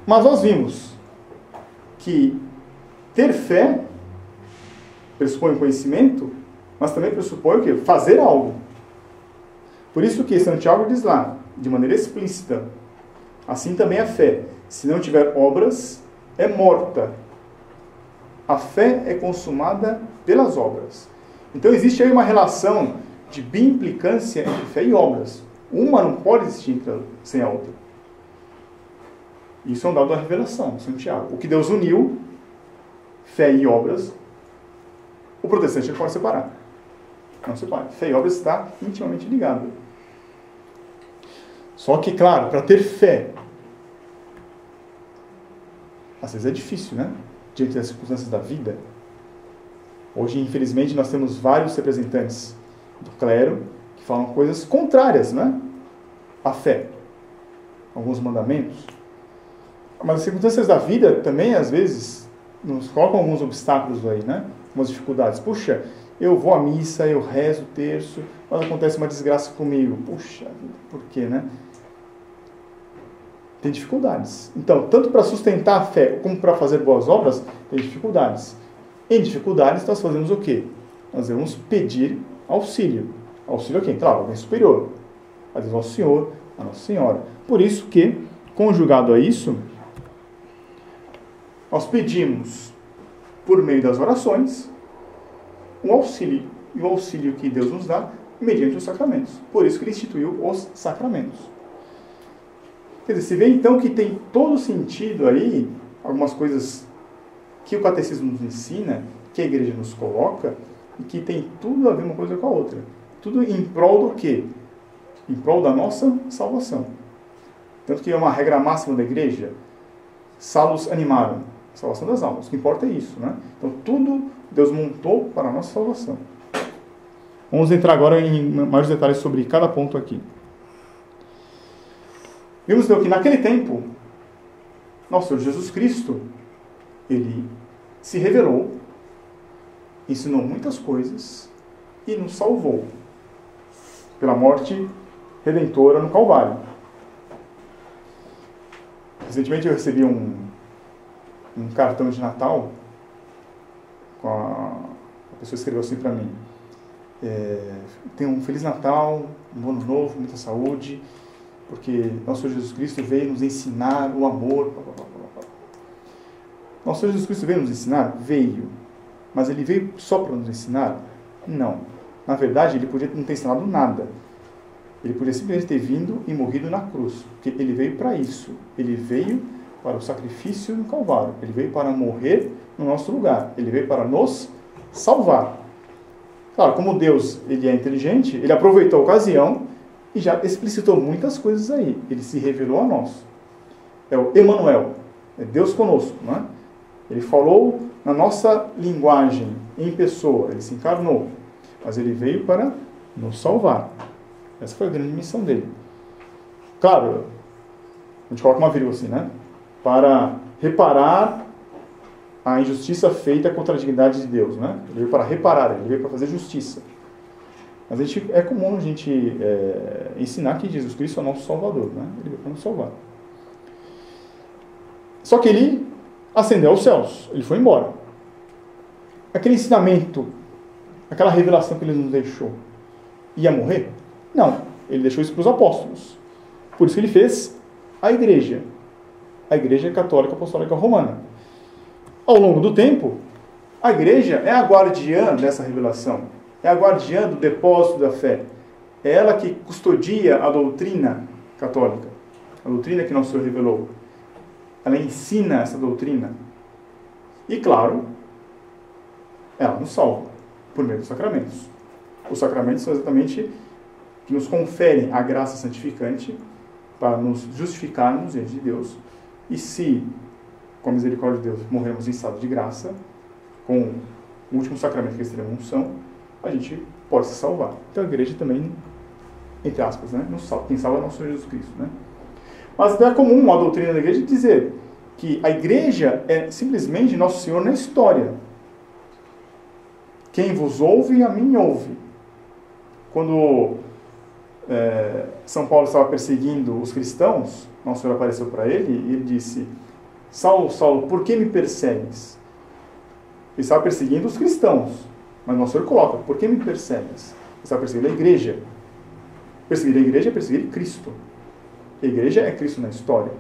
Mas nós vimos que ter fé pressupõe o conhecimento, mas também pressupõe o quê? Fazer algo. Por isso que Santiago diz lá, de maneira explícita, assim também a fé, se não tiver obras, é morta. A fé é consumada pelas obras. Então existe aí uma relação de bioimplicância entre fé e obras. Uma não pode existir sem a outra. Isso é um dado da revelação, Santiago. O que Deus uniu, fé e obras, o protestante não pode separar. Não separa. Fé e obras está intimamente ligado. Só que, claro, para ter fé, às vezes é difícil, né? Diante das circunstâncias da vida. Hoje, infelizmente, nós temos vários representantes do clero que falam coisas contrárias, né? À fé. Alguns mandamentos. Mas as circunstâncias da vida também, às vezes, nos colocam alguns obstáculos aí, né? Algumas dificuldades. Puxa, eu vou à missa, eu rezo o terço, mas acontece uma desgraça comigo. Puxa, por quê, né? Tem dificuldades. Então, tanto para sustentar a fé, como para fazer boas obras, tem dificuldades. Em dificuldades, nós fazemos o quê? Nós devemos pedir auxílio. Auxílio a quem? Claro, alguém superior. A Deus, ao Senhor, a Nossa Senhora. Por isso que, conjugado a isso, nós pedimos, por meio das orações, um auxílio. E o auxílio que Deus nos dá mediante os sacramentos. Por isso que Ele instituiu os sacramentos. Quer dizer, se vê então que tem todo sentido aí, algumas coisas que o catecismo nos ensina, que a igreja nos coloca, e que tem tudo a ver uma coisa com a outra. Tudo em prol do quê? Em prol da nossa salvação. Tanto que é uma regra máxima da igreja, salus animarum, salvação das almas. O que importa é isso, né? Então tudo Deus montou para a nossa salvação. Vamos entrar agora em mais detalhes sobre cada ponto aqui. Vimos então que naquele tempo, nosso Senhor Jesus Cristo, Ele se revelou, ensinou muitas coisas e nos salvou pela morte redentora no Calvário. Recentemente eu recebi um cartão de Natal, a pessoa escreveu assim para mim: tenha um Feliz Natal, um Ano Novo, muita saúde, porque nosso Senhor Jesus Cristo veio nos ensinar o amor. Nosso Senhor Jesus Cristo veio nos ensinar? Veio. Mas Ele veio só para nos ensinar? Não. Na verdade, Ele podia não ter ensinado nada. Ele podia simplesmente ter vindo e morrido na cruz. Porque Ele veio para isso. Ele veio para o sacrifício no Calvário. Ele veio para morrer no nosso lugar. Ele veio para nos salvar. Claro, como Deus Ele é inteligente, Ele aproveitou a ocasião e já explicitou muitas coisas aí. Ele se revelou a nós. É o Emmanuel. É Deus conosco, não é? Ele falou na nossa linguagem, em pessoa. Ele se encarnou. Mas Ele veio para nos salvar. Essa foi a grande missão dele. Claro, a gente coloca uma vírgula assim, né? Para reparar a injustiça feita contra a dignidade de Deus, né? Ele veio para reparar, Ele veio para fazer justiça. Mas é comum a gente ensinar que Jesus Cristo é o nosso Salvador, né? Ele veio para nos salvar. Só que Ele ascendeu aos céus. Ele foi embora. Aquele ensinamento, aquela revelação que Ele nos deixou, ia morrer? Não. Ele deixou isso para os apóstolos. Por isso que Ele fez a igreja. A Igreja Católica Apostólica Romana. Ao longo do tempo, a igreja é a guardiã dessa revelação. É a guardiã do depósito da fé. É ela que custodia a doutrina católica. A doutrina que nosso Senhor revelou. Ela ensina essa doutrina. E, claro, ela nos salva por meio dos sacramentos. Os sacramentos são exatamente que nos conferem a graça santificante para nos justificarmos diante de Deus. E se, com a misericórdia de Deus, morremos em estado de graça, com o último sacramento que é a extrema unção, a gente pode se salvar. Então a igreja também, entre aspas, né, nos salva. Quem salva é nosso Senhor Jesus Cristo, né? Mas é comum a doutrina da igreja dizer que a igreja é simplesmente nosso Senhor na história. Quem vos ouve, a mim ouve. Quando São Paulo estava perseguindo os cristãos, nosso Senhor apareceu para ele e ele disse: Saulo, Saulo, por que me persegues? Ele estava perseguindo os cristãos, mas nosso Senhor coloca: por que me persegues? Ele estava perseguindo a igreja. Perseguir a igreja é perseguir Cristo. A igreja é Cristo na história.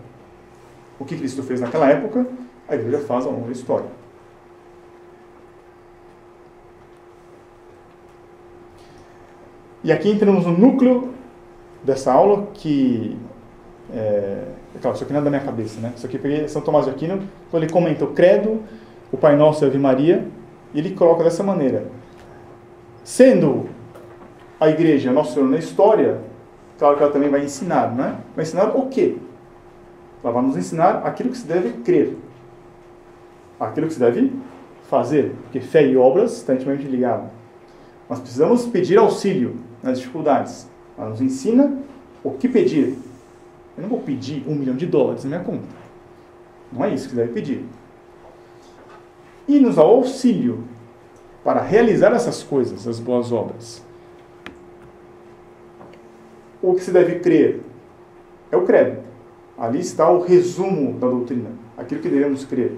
O que Cristo fez naquela época, a igreja faz ao longo da história. E aqui entramos no núcleo dessa aula, que claro, isso aqui não é da minha cabeça, né? Isso aqui eu peguei São Tomás de Aquino, quando ele comenta o credo, o Pai Nosso e a Ave Maria, e ele coloca dessa maneira: sendo a igreja nosso Senhor na história, claro que ela também vai ensinar, né? Vai ensinar o quê? Ela vai nos ensinar aquilo que se deve crer, aquilo que se deve fazer, porque fé e obras estão intimamente ligadas. Nós precisamos pedir auxílio nas dificuldades. Ela nos ensina o que pedir. Eu não vou pedir $1 milhão na minha conta. Não é isso que você deve pedir. E nos dá auxílio para realizar essas coisas, as boas obras. O que se deve crer é o credo. Ali está o resumo da doutrina, aquilo que devemos crer.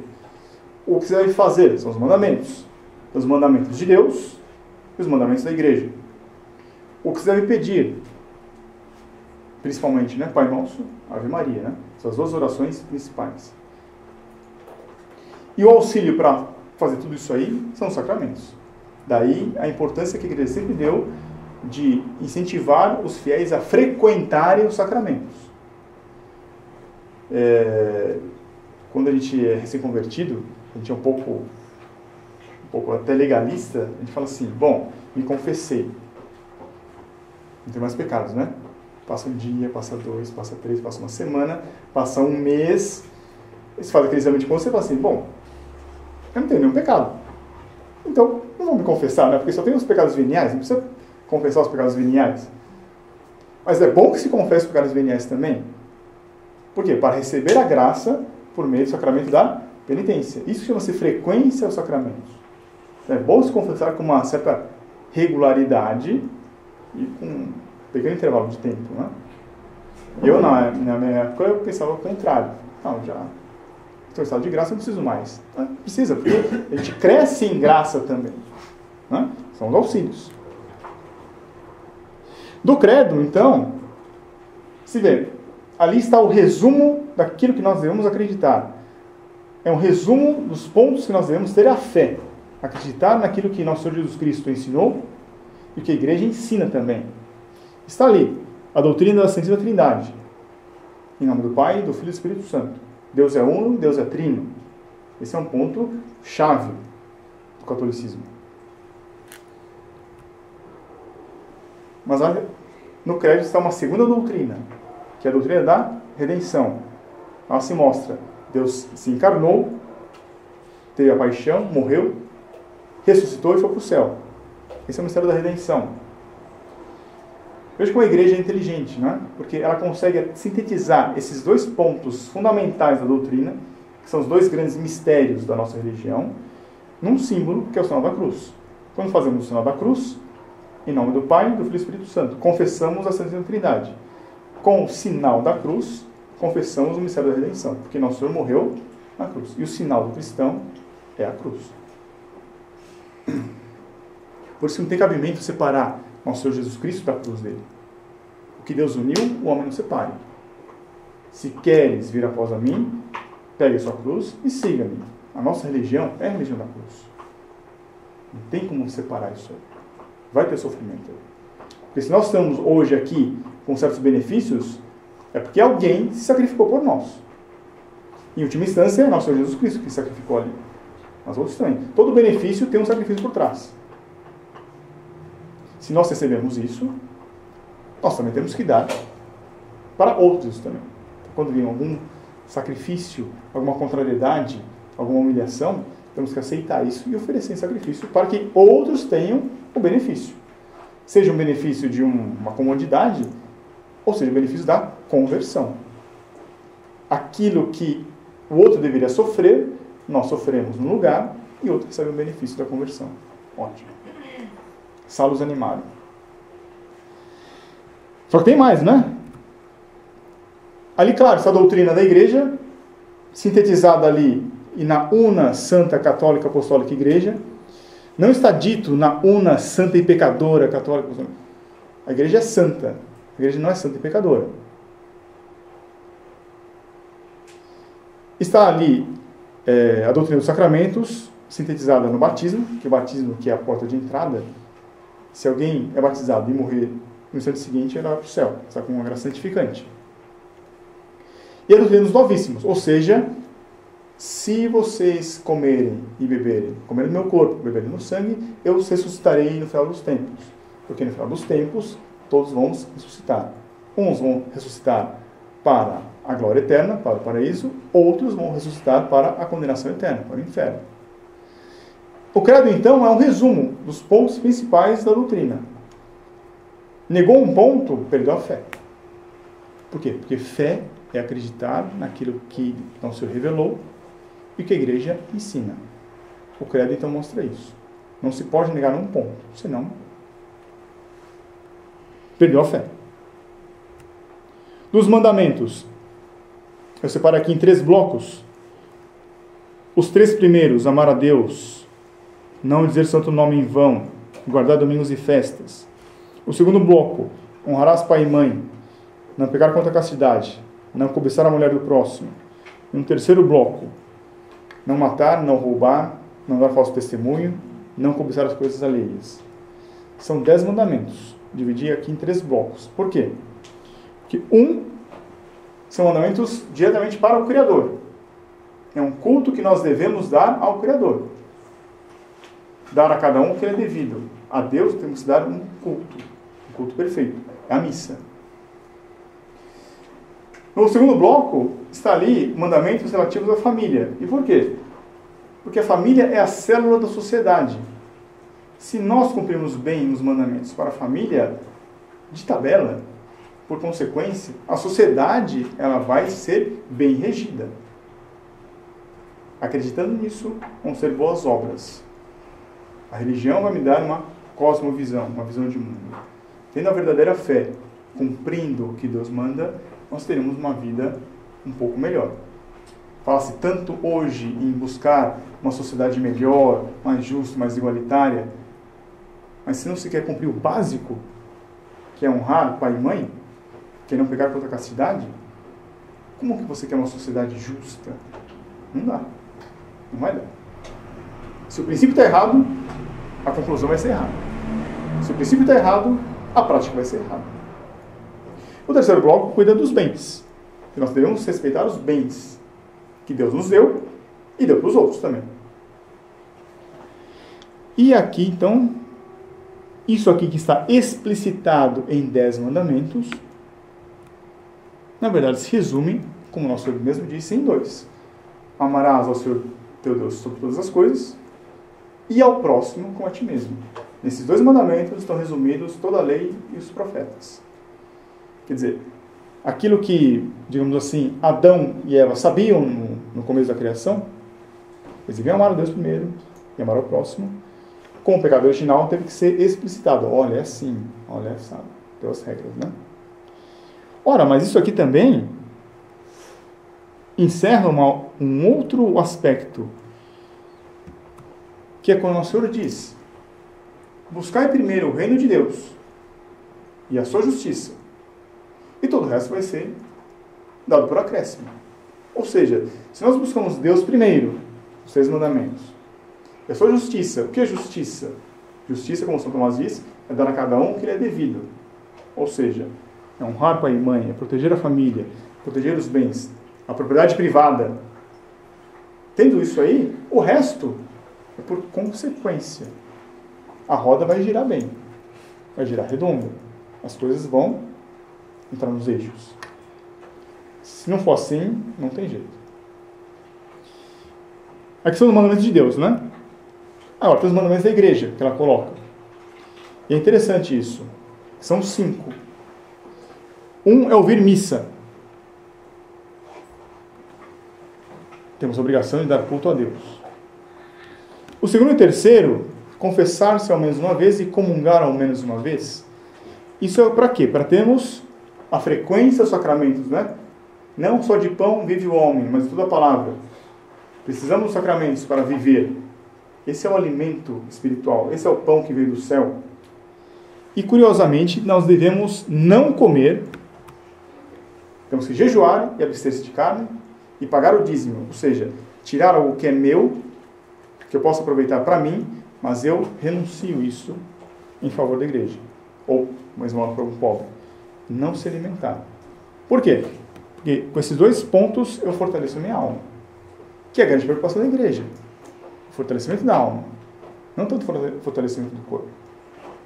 O que se deve fazer são os mandamentos. Os mandamentos de Deus e os mandamentos da igreja. O que se deve pedir, principalmente, Pai Nosso, Ave Maria, Essas duas orações principais. E o auxílio para fazer tudo isso aí são os sacramentos. Daí a importância que a igreja sempre deu de incentivar os fiéis a frequentarem os sacramentos. Quando a gente é recém-convertido, a gente é um pouco até legalista, a gente fala assim, bom, me confessei. Não tem mais pecados, né? Passa um dia, passa 2, passa 3, passa uma semana, passa um mês, você faz aquele exame de consciência e fala assim, bom, eu não tenho nenhum pecado. Então, não vou me confessar, né? Porque só tem os pecados veniais, não precisa confessar os pecados veniais. Mas é bom que se confesse os pecados veniais também. Por quê? Para receber a graça por meio do sacramento da penitência. Isso chama-se frequência aos sacramentos. É bom se confessar com uma certa regularidade e com um pequeno intervalo de tempo, né? Eu, na minha época, eu pensava ao contrário. Não, já estou em estado de graça, não preciso mais. Não precisa, porque a gente cresce em graça também. Né? São os auxílios. Do credo, então, se vê, ali está o resumo daquilo que nós devemos acreditar. É um resumo dos pontos que nós devemos ter a fé. Acreditar naquilo que nosso Senhor Jesus Cristo ensinou e que a igreja ensina também. Está ali a doutrina da Santíssima Trindade. Em nome do Pai, do Filho e do Espírito Santo. Deus é uno, Deus é trino. Esse é um ponto chave do catolicismo. Mas no credo está uma segunda doutrina, que é a doutrina da redenção. Ela se mostra, Deus se encarnou, teve a paixão, morreu, ressuscitou e foi para o céu. Esse é o mistério da redenção. Veja como a igreja é inteligente, né? Porque ela consegue sintetizar esses dois pontos fundamentais da doutrina, que são os dois grandes mistérios da nossa religião, num símbolo que é o sinal da cruz. Quando fazemos o sinal da cruz, em nome do Pai, do Filho e do Espírito Santo, confessamos a Santíssima Trindade. Com o sinal da cruz, confessamos o mistério da redenção, porque nosso Senhor morreu na cruz. E o sinal do cristão é a cruz. Por isso não tem cabimento separar nosso Senhor Jesus Cristo da cruz dele. O que Deus uniu, o homem não separe. Se queres vir após a mim, pegue a sua cruz e siga-me. A nossa religião é a religião da cruz. Não tem como separar isso aí. Vai ter sofrimento. Porque se nós estamos hoje aqui com certos benefícios, é porque alguém se sacrificou por nós. Em última instância, é nosso Senhor Jesus Cristo que se sacrificou ali. Mas outros também. Todo benefício tem um sacrifício por trás. Se nós recebemos isso, nós também temos que dar para outros também. Quando vem algum sacrifício, alguma contrariedade, alguma humilhação, temos que aceitar isso e oferecer esse sacrifício para que outros tenham o benefício. Seja um benefício de uma comodidade, ou seja, o benefício da conversão. Aquilo que o outro deveria sofrer, nós sofremos no lugar e o outro recebe o benefício da conversão. Ótimo. Salos animaram. Só que tem mais, né? Ali, claro, essa doutrina da igreja, sintetizada ali e na una santa católica apostólica igreja, não está dito na una santa e pecadora católica apostólica. A igreja é santa. A igreja não é santa e pecadora. Está ali a doutrina dos sacramentos, sintetizada no batismo, que o batismo que é a porta de entrada. Se alguém é batizado e morrer no instante seguinte, ele vai para o céu. Está com uma graça santificante. E a doutrina dos novíssimos. Ou seja, se vocês comerem e beberem, comerem do meu corpo, beberem no sangue, eu os ressuscitarei no final dos tempos. Porque no final dos tempos, todos vão ressuscitar. Uns vão ressuscitar para a glória eterna, para o paraíso. Outros vão ressuscitar para a condenação eterna, para o inferno. O credo, então, é um resumo dos pontos principais da doutrina. Negou um ponto, perdeu a fé. Por quê? Porque fé é acreditar naquilo que nosso Senhor revelou e que a igreja ensina. O credo, então, mostra isso. Não se pode negar um ponto, senão perdeu a fé. Dos mandamentos, eu separo aqui em 3 blocos. Os 3 primeiros, amar a Deus, não dizer santo nome em vão, guardar domingos e festas. O segundo bloco, honrarás pai e mãe, não pecar contra a castidade, não cobiçar a mulher do próximo. E um terceiro bloco, Não matar, não roubar, não dar falso testemunho, não cobiçar as coisas alheias. São 10 mandamentos. Dividi aqui em 3 blocos. Por quê? Porque são mandamentos diretamente para o Criador. É um culto que nós devemos dar ao Criador. Dar a cada um o que é devido. A Deus temos que dar um culto perfeito. É a missa. No segundo bloco, está ali mandamentos relativos à família. E por quê? Porque a família é a célula da sociedade. Se nós cumprirmos bem os mandamentos para a família, de tabela, por consequência, a sociedade ela vai ser bem regida. Acreditando nisso, vão ser boas obras. A religião vai me dar uma cosmovisão, uma visão de mundo. Tendo a verdadeira fé, cumprindo o que Deus manda, nós teremos uma vida um pouco melhor. Fala-se tanto hoje em buscar uma sociedade melhor, mais justa, mais igualitária, mas se não se quer cumprir o básico, que é honrar pai e mãe, que é não pecar contra a castidade, como que você quer uma sociedade justa? Não dá. Não vai dar. Se o princípio está errado, a conclusão vai ser errada. Se o princípio está errado, a prática vai ser errada. O terceiro bloco cuida dos bens. E nós devemos respeitar os bens que Deus nos deu e deu para os outros também. E aqui, então, isso aqui que está explicitado em 10 mandamentos, na verdade se resume, como nosso Senhor mesmo disse, em 2. Amarás ao Senhor teu Deus sobre todas as coisas e ao próximo como a ti mesmo. Nesses 2 mandamentos estão resumidos toda a lei e os profetas. Quer dizer, aquilo que, digamos assim, Adão e Eva sabiam no começo da criação, eles deviam amar a Deus primeiro e amar ao próximo. Com o pecado original teve que ser explicitado. Olha, é assim, olha, é assim. Tem as regras, né? Ora, mas isso aqui também encerra um outro aspecto, que é quando o Senhor diz: buscai primeiro o reino de Deus e a sua justiça, e todo o resto vai ser dado por acréscimo. Ou seja, se nós buscamos Deus primeiro, os 6 mandamentos, e a sua justiça, o que é justiça? Justiça, como São Tomás diz, é dar a cada um o que lhe é devido. Ou seja, é honrar pai e mãe, é proteger a família, proteger os bens, a propriedade privada. Tendo isso aí, o resto é por consequência. A roda vai girar bem, vai girar redonda. As coisas vão entrar nos eixos. Se não for assim, não tem jeito. Aqui são os mandamentos de Deus, né? Agora, tem os mandamentos da igreja que ela coloca. E é interessante isso. São 5. Um é ouvir missa. Temos a obrigação de dar culto a Deus. O segundo e terceiro, confessar-se ao menos uma vez e comungar ao menos uma vez. Isso é para quê? Para termos a frequência dos sacramentos, né? Não só de pão vive o homem, mas de toda a palavra. Precisamos dos sacramentos para viver. Esse é o alimento espiritual. Esse é o pão que veio do céu. E, curiosamente, nós devemos não comer. Temos que jejuar e abster-se de carne e pagar o dízimo. Ou seja, tirar algo que é meu, que eu posso aproveitar para mim, mas eu renuncio isso em favor da igreja. Ou, mais uma para um pobre. Não se alimentar. Por quê? Porque com esses 2 pontos eu fortaleço a minha alma. Que é a grande preocupação da igreja. O fortalecimento da alma. Não tanto o fortalecimento do corpo.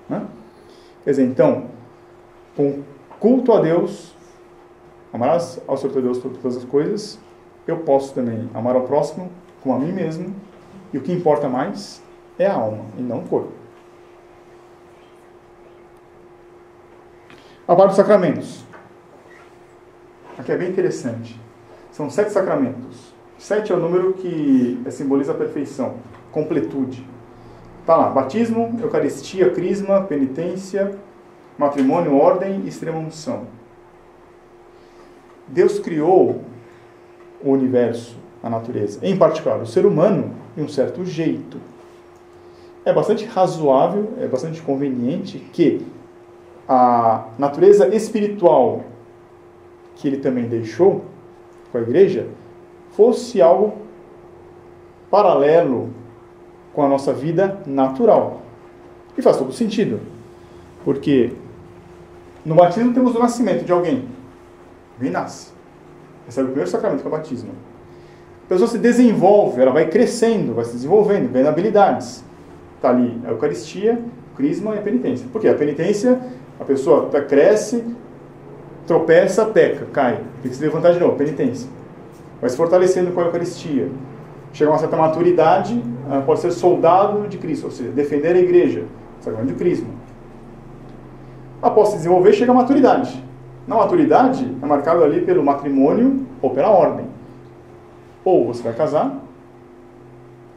Né? Quer dizer, então, com culto a Deus, amarás ao Senhor teu Deus por todas as coisas, eu posso também amar ao próximo como a mim mesmo, e o que importa mais é a alma, e não o corpo. A parte dos sacramentos. Aqui é bem interessante. São 7 sacramentos. 7 é o número que simboliza a perfeição, completude. Está lá, batismo, eucaristia, crisma, penitência, matrimônio, ordem e extrema unção. Deus criou o universo, a natureza, em particular o ser humano, de um certo jeito. É bastante razoável, é bastante conveniente que a natureza espiritual que ele também deixou com a igreja fosse algo paralelo com a nossa vida natural. E faz todo sentido. Porque no batismo temos o nascimento de alguém. Alguém nasce. Recebe o primeiro sacramento, que é o batismo. A pessoa se desenvolve, ela vai crescendo, vai se desenvolvendo, ganhando habilidades. Está ali a Eucaristia, o Crisma e a penitência. Por quê? A penitência, a pessoa cresce, tropeça, peca, cai. Tem que se levantar de novo, penitência. Vai se fortalecendo com a Eucaristia. Chega a uma certa maturidade, pode ser soldado de Cristo, ou seja, defender a igreja. Sacramento de Crisma. Após se desenvolver, chega a maturidade. Na maturidade, é marcado ali pelo matrimônio ou pela ordem. Ou você vai casar,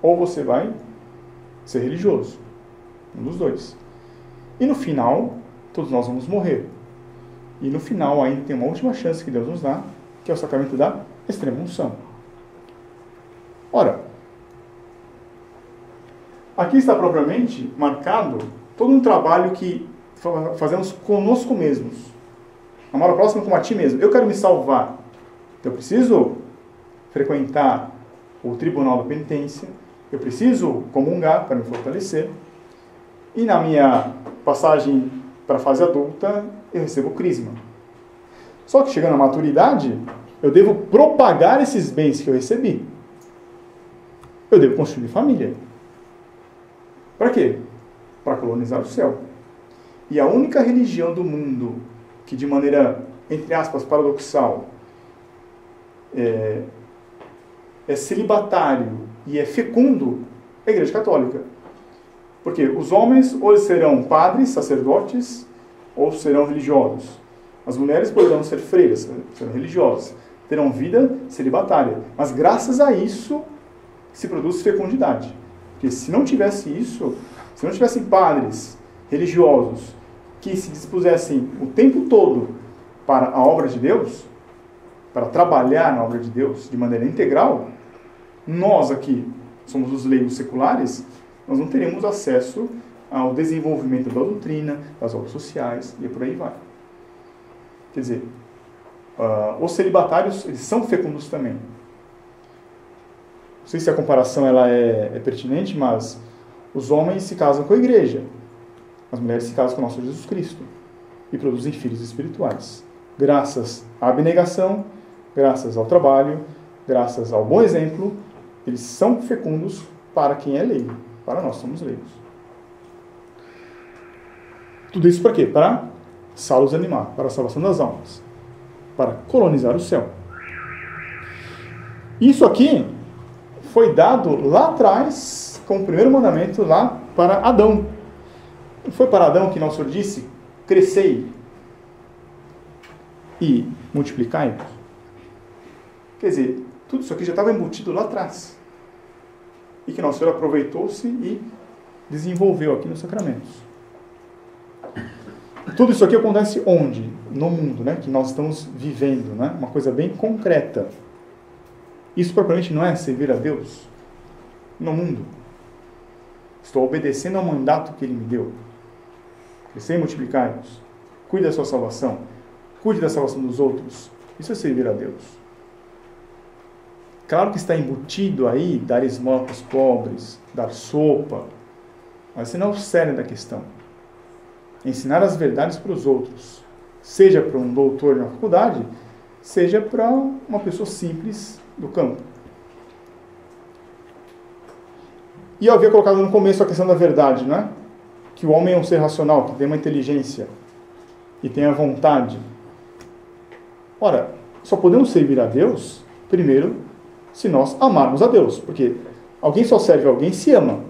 ou você vai ser religioso. Um dos dois. E no final, todos nós vamos morrer. E no final ainda tem uma última chance que Deus nos dá, que é o sacramento da extrema-unção. Ora, aqui está propriamente marcado todo um trabalho que fazemos conosco mesmos. Amar ao próximo como a ti mesmo. Eu quero me salvar. Eu preciso frequentar o tribunal da penitência. Eu preciso comungar para me fortalecer. E na minha passagem para a fase adulta, eu recebo o crisma. Só que chegando à maturidade, eu devo propagar esses bens que eu recebi. Eu devo construir família. Para quê? Para colonizar o céu. E a única religião do mundo que de maneira, entre aspas, paradoxal, é celibatário e é fecundo, é a Igreja Católica. Porque os homens ou serão padres, sacerdotes, ou serão religiosos. As mulheres poderão ser freiras, serão religiosas. Terão vida celibatária. Mas graças a isso se produz fecundidade. Porque se não tivesse isso, se não tivessem padres religiosos que se dispusessem o tempo todo para a obra de Deus, para trabalhar na obra de Deus de maneira integral, nós aqui, somos os leigos seculares, nós não teremos acesso ao desenvolvimento da doutrina, das obras sociais, e por aí vai. Quer dizer, os celibatários, eles são fecundos também. Não sei se a comparação ela é pertinente, mas os homens se casam com a igreja. As mulheres se casam com o nosso Jesus Cristo. E produzem filhos espirituais. Graças à abnegação, graças ao trabalho, graças ao bom exemplo, eles são fecundos para quem é leigo. Para nós somos leigos. Tudo isso para quê? Para salvos animar, para a salvação das almas. Para colonizar o céu. Isso aqui foi dado lá atrás, como primeiro mandamento, lá para Adão. Não foi para Adão que nosso Senhor disse, crescei e multiplicai? Quer dizer, tudo isso aqui já estava embutido lá atrás. E que nosso Senhor aproveitou-se e desenvolveu aqui nos sacramentos. Tudo isso aqui acontece onde? No mundo, né? Que nós estamos vivendo, né? Uma coisa bem concreta. Isso propriamente não é servir a Deus no mundo. Estou obedecendo ao mandato que Ele me deu. Crescei e multiplicai-vos. Cuide da sua salvação. Cuide da salvação dos outros. Isso é servir a Deus. Claro que está embutido aí dar esmola para os pobres, dar sopa. Mas esse não é o cerne da questão. Ensinar as verdades para os outros. Seja para um doutor na faculdade, seja para uma pessoa simples do campo. E eu havia colocado no começo a questão da verdade, não é? Que o homem é um ser racional, que tem uma inteligência e tem a vontade. Ora, só podemos servir a Deus, primeiro, se nós amarmos a Deus. Porque alguém só serve a alguém se ama.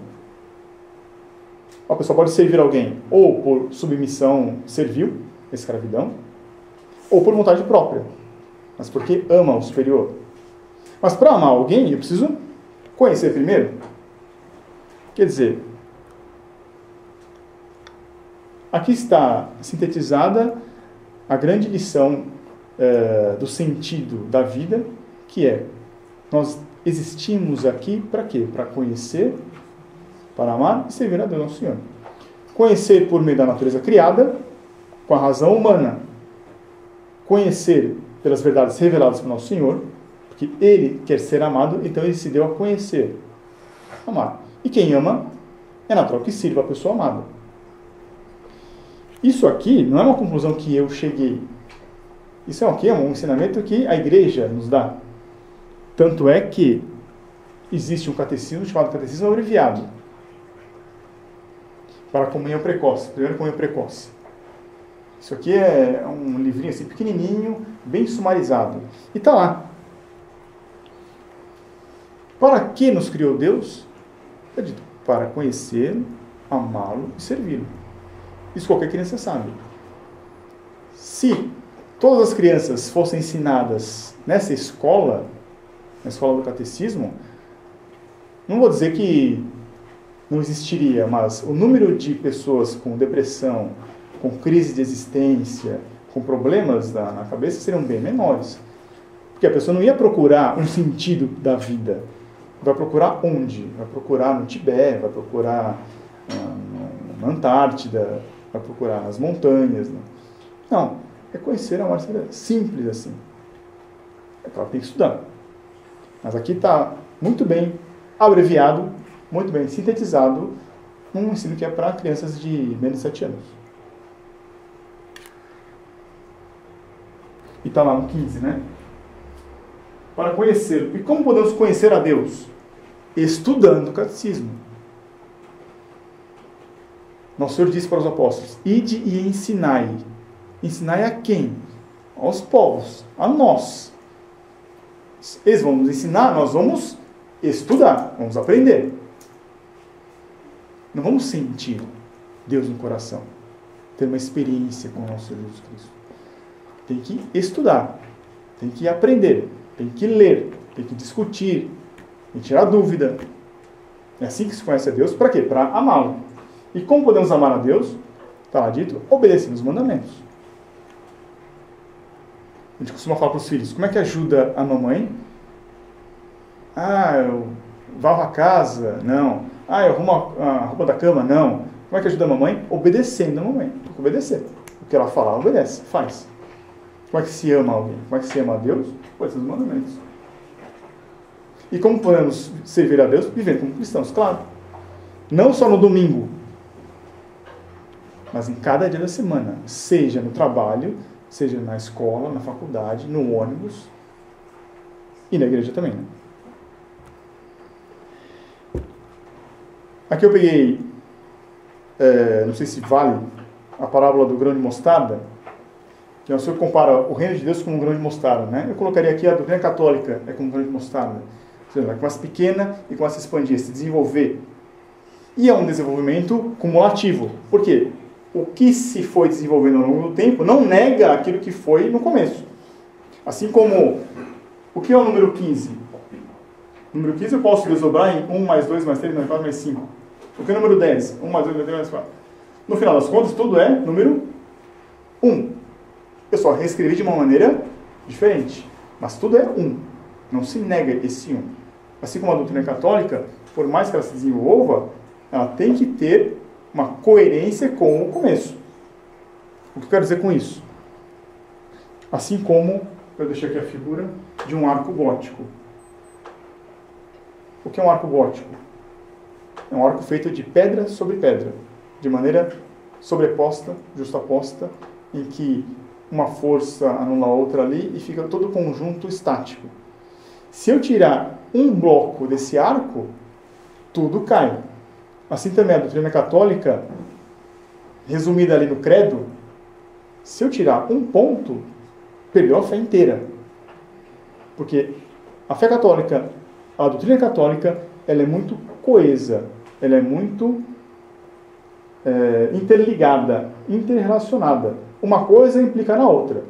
A pessoa pode servir alguém ou por submissão servil, escravidão, ou por vontade própria, mas porque ama o superior. Mas para amar alguém, eu preciso conhecer primeiro. Quer dizer, aqui está sintetizada a grande lição do sentido da vida, que é, nós existimos aqui para quê? Para conhecer, para amar e servir a Deus, nosso Senhor. Conhecer por meio da natureza criada, com a razão humana. Conhecer pelas verdades reveladas por nosso Senhor, porque Ele quer ser amado, então Ele se deu a conhecer. amar. E quem ama, é natural que sirva a pessoa amada. Isso aqui não é uma conclusão que eu cheguei. Isso é o quê? É um ensinamento que a igreja nos dá. Tanto é que existe um catecismo chamado Catecismo Abreviado para a comunhão precoce, primeira comunhão precoce. Isso aqui é um livrinho assim pequenininho, bem sumarizado. E está lá. Para que nos criou Deus? É dito, para conhecê-lo, amá-lo e servi-lo. Isso qualquer criança sabe. Se todas as crianças fossem ensinadas nessa escola, na escola do catecismo, não vou dizer que não existiria, mas o número de pessoas com depressão, com crise de existência, com problemas na cabeça seriam bem menores. Porque a pessoa não ia procurar um sentido da vida. Vai procurar onde? Vai procurar no Tibete, vai procurar na Antártida, vai procurar nas montanhas. Né? Não, é conhecer a morte simples assim. É claro, tem que estudar. Mas aqui está muito bem abreviado, muito bem sintetizado, um ensino que é para crianças de menos de 7 anos. E está lá no 15, né? Para conhecê-lo. E como podemos conhecer a Deus? Estudando o catecismo. Nosso Senhor disse para os apóstolos, ide e ensinai. Ensinai a quem? Aos povos, a nós. Eles vão nos ensinar, nós vamos estudar, vamos aprender. Não vamos sentir Deus no coração, ter uma experiência com o nosso Senhor Jesus Cristo. Tem que estudar, tem que aprender, tem que ler, tem que discutir, tem que tirar dúvida. É assim que se conhece a Deus. Para quê? Para amá-lo. E como podemos amar a Deus? Está lá dito, obedecendo os mandamentos. A gente costuma falar para os filhos, como é que ajuda a mamãe? Eu varro a casa? Não. Eu arrumo a roupa da cama? Não. Como é que ajuda a mamãe? Obedecendo a mamãe. Tem que obedecer. O que ela falar, obedece, faz. Como é que se ama alguém? Como é que se ama a Deus? Obedecendo os mandamentos. E como podemos servir a Deus? Vivendo como cristãos, claro. Não só no domingo, mas em cada dia da semana. Seja no trabalho, seja na escola, na faculdade, no ônibus e na igreja também. Né? Aqui eu peguei, não sei se vale, a parábola do grão de mostarda, que o Senhor compara o reino de Deus com um grão de mostarda. Né? Eu colocaria aqui a doutrina católica é como um grão de mostarda. Ou seja, ela começa pequena e começa a se expandir, a se desenvolver. E é um desenvolvimento cumulativo. Por quê? O que se foi desenvolvendo ao longo do tempo não nega aquilo que foi no começo. Assim como, o que é o número 15? O número 15 eu posso desdobrar em 1 mais 2 mais 3 mais 4 mais 5. O que é o número 10? 1 mais 2 mais 3 mais 4. No final das contas, tudo é número 1. Eu só reescrevi de uma maneira diferente. Mas tudo é 1. Não se nega esse 1. Assim como a doutrina católica, por mais que ela se desenvolva, ela tem que ter uma coerência com o começo. O que eu quero dizer com isso? Assim como, eu deixei aqui a figura de um arco gótico. O que é um arco gótico? É um arco feito de pedra sobre pedra, de maneira sobreposta, justaposta, em que uma força anula a outra ali e fica todo o conjunto estático. Se eu tirar um bloco desse arco, tudo cai. Assim também a doutrina católica, resumida ali no credo, se eu tirar um ponto, perdeu a fé inteira. Porque a fé católica, a doutrina católica, ela é muito coesa, ela é muito interligada, interrelacionada. Uma coisa implica na outra.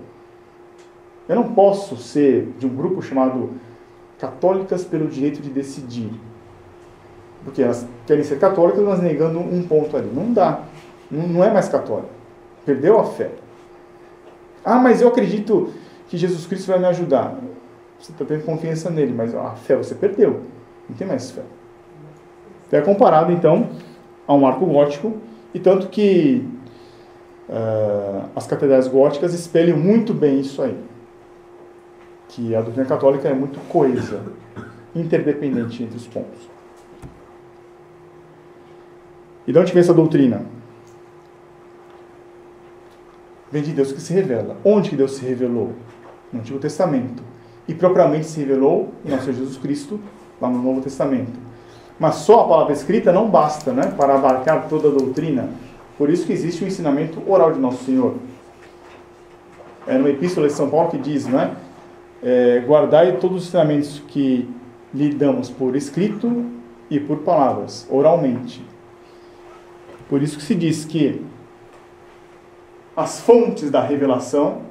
Eu não posso ser de um grupo chamado Católicas pelo Direito de Decidir. Porque elas querem ser católicas, mas negando um ponto ali. Não dá. Não é mais católico. Perdeu a fé. Mas eu acredito que Jesus Cristo vai me ajudar. Você está tendo confiança nele, mas a fé você perdeu. Não tem mais fé. É comparado, então, a um arco gótico, e tanto que as catedrais góticas espelham muito bem isso aí. Que a doutrina católica é muito coesa, interdependente entre os pontos. E de onde vem essa doutrina? Vem de Deus que se revela. Onde que Deus se revelou? No Antigo Testamento. E propriamente se revelou em nosso Senhor Jesus Cristo, lá no Novo Testamento. Mas só a palavra escrita não basta, né, para abarcar toda a doutrina. Por isso que existe o ensinamento oral de Nosso Senhor. É numa epístola de São Paulo que diz, né, guardai todos os ensinamentos que lhe damos por escrito e por palavras, oralmente. Por isso que se diz que as fontes da revelação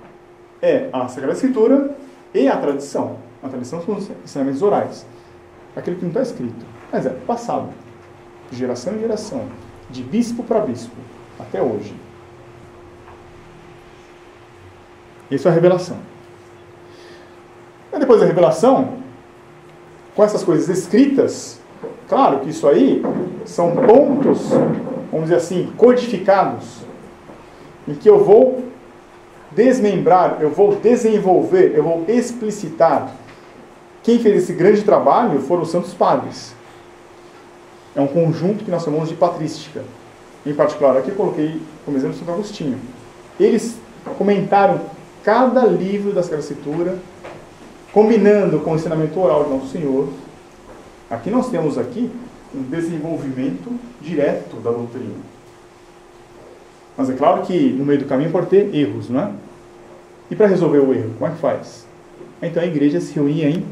é a Sagrada Escritura e a tradição. A tradição são os ensinamentos orais. Aquilo que não está escrito. Mas é passado. De geração em geração. De bispo para bispo. Até hoje. Isso é a revelação. E depois da revelação, com essas coisas escritas, claro que isso aí são pontos, vamos dizer assim, codificados, em que eu vou desmembrar, eu vou desenvolver, eu vou explicitar. Quem fez esse grande trabalho foram os Santos Padres. É um conjunto que nós chamamos de patrística. Em particular, aqui eu coloquei como exemplo Santo Agostinho. Eles comentaram cada livro da Sagrada Escritura, combinando com o ensinamento oral de Nosso Senhor. Aqui nós temos um desenvolvimento direto da doutrina. Mas é claro que no meio do caminho pode ter erros, não é? E para resolver o erro, como é que faz? Então a igreja se reunia em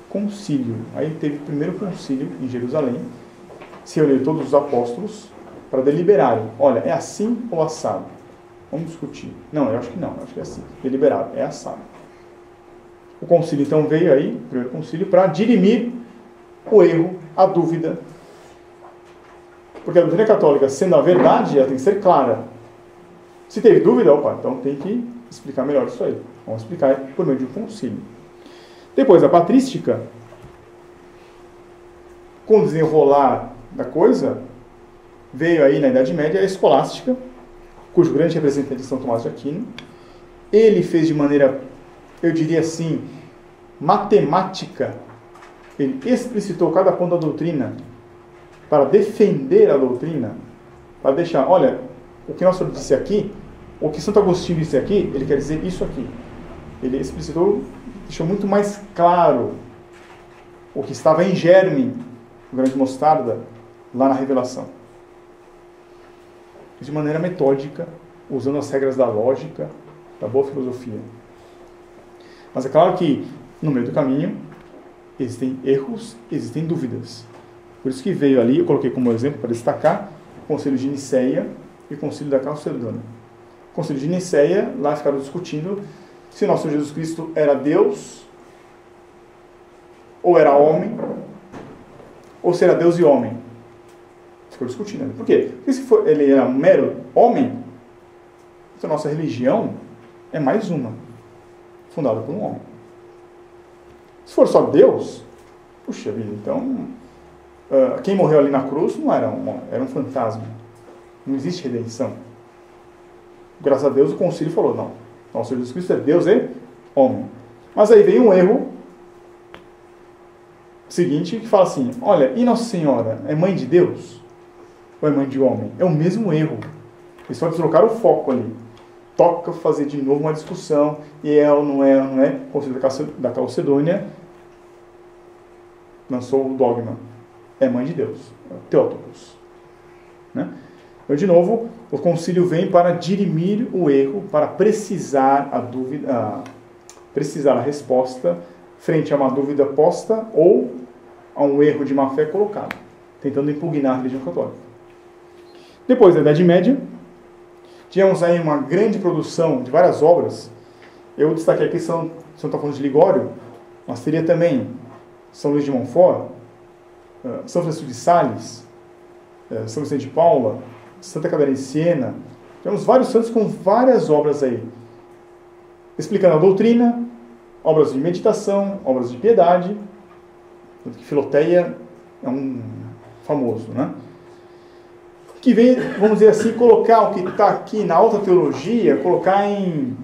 concílio. Aí teve o primeiro concílio em Jerusalém. Se reuniram todos os apóstolos para deliberarem. Olha, é assim ou assado? Vamos discutir. Não, eu acho que não. Eu acho que é assim. Deliberaram. É assado. O concílio então veio aí, o primeiro concílio, para dirimir o erro, a dúvida. Porque a doutrina católica, sendo a verdade, ela tem que ser clara. Se teve dúvida, então tem que explicar melhor isso aí. Vamos explicar por meio de um concílio. Depois, a patrística, com o desenrolar da coisa, veio aí na Idade Média a escolástica, cujo grande representante é São Tomás de Aquino. Ele fez de maneira, eu diria assim, matemática. Ele explicitou cada ponto da doutrina para defender a doutrina, para deixar, olha, o que nosso Senhor disse aqui, o que Santo Agostinho disse aqui, ele quer dizer isso aqui. Ele explicitou, deixou muito mais claro o que estava em germe, o grande mostarda, lá na revelação. De maneira metódica, usando as regras da lógica, da boa filosofia. Mas é claro que, no meio do caminho, existem erros, existem dúvidas. Por isso que veio ali, eu coloquei como exemplo para destacar, o Concílio de Nicéia e o Concílio da Calcedônia. O Concílio de Nicéia, lá ficaram discutindo se nosso Senhor Jesus Cristo era Deus, ou era homem, ou se era Deus e homem. Ficou discutindo. Por quê? Porque se ele era mero homem, então nossa religião é mais uma, fundada por um homem. Se for só Deus, puxa vida, então quem morreu ali na cruz não era um homem, era um fantasma. Não existe redenção. Graças a Deus o concílio falou, não, nosso Senhor Jesus Cristo é Deus e homem. Mas aí vem um erro seguinte que fala assim, olha, e Nossa Senhora é mãe de Deus? Ou é mãe de homem? É o mesmo erro. Eles só deslocaram o foco ali. Toca fazer de novo uma discussão, e ela não é, não é. O Concílio da Calcedônia lançou o dogma. É mãe de Deus. É o Theotokos. Né? Então, de novo, o concílio vem para dirimir o erro, para precisar a dúvida, precisar a resposta frente a uma dúvida posta ou a um erro de má fé colocado, tentando impugnar a religião católica. Depois da Idade Média, tivemos aí uma grande produção de várias obras. Eu destaquei aqui São Afonso de Ligório, mas teria também São Luís de Montfort, São Francisco de Sales, São Vicente de Paula, Santa Catarina de Siena. Temos vários santos com várias obras aí, explicando a doutrina, obras de meditação, obras de piedade. Tanto que Filoteia é um famoso, né? Que vem, vamos dizer assim, colocar o que está aqui na alta teologia, colocar em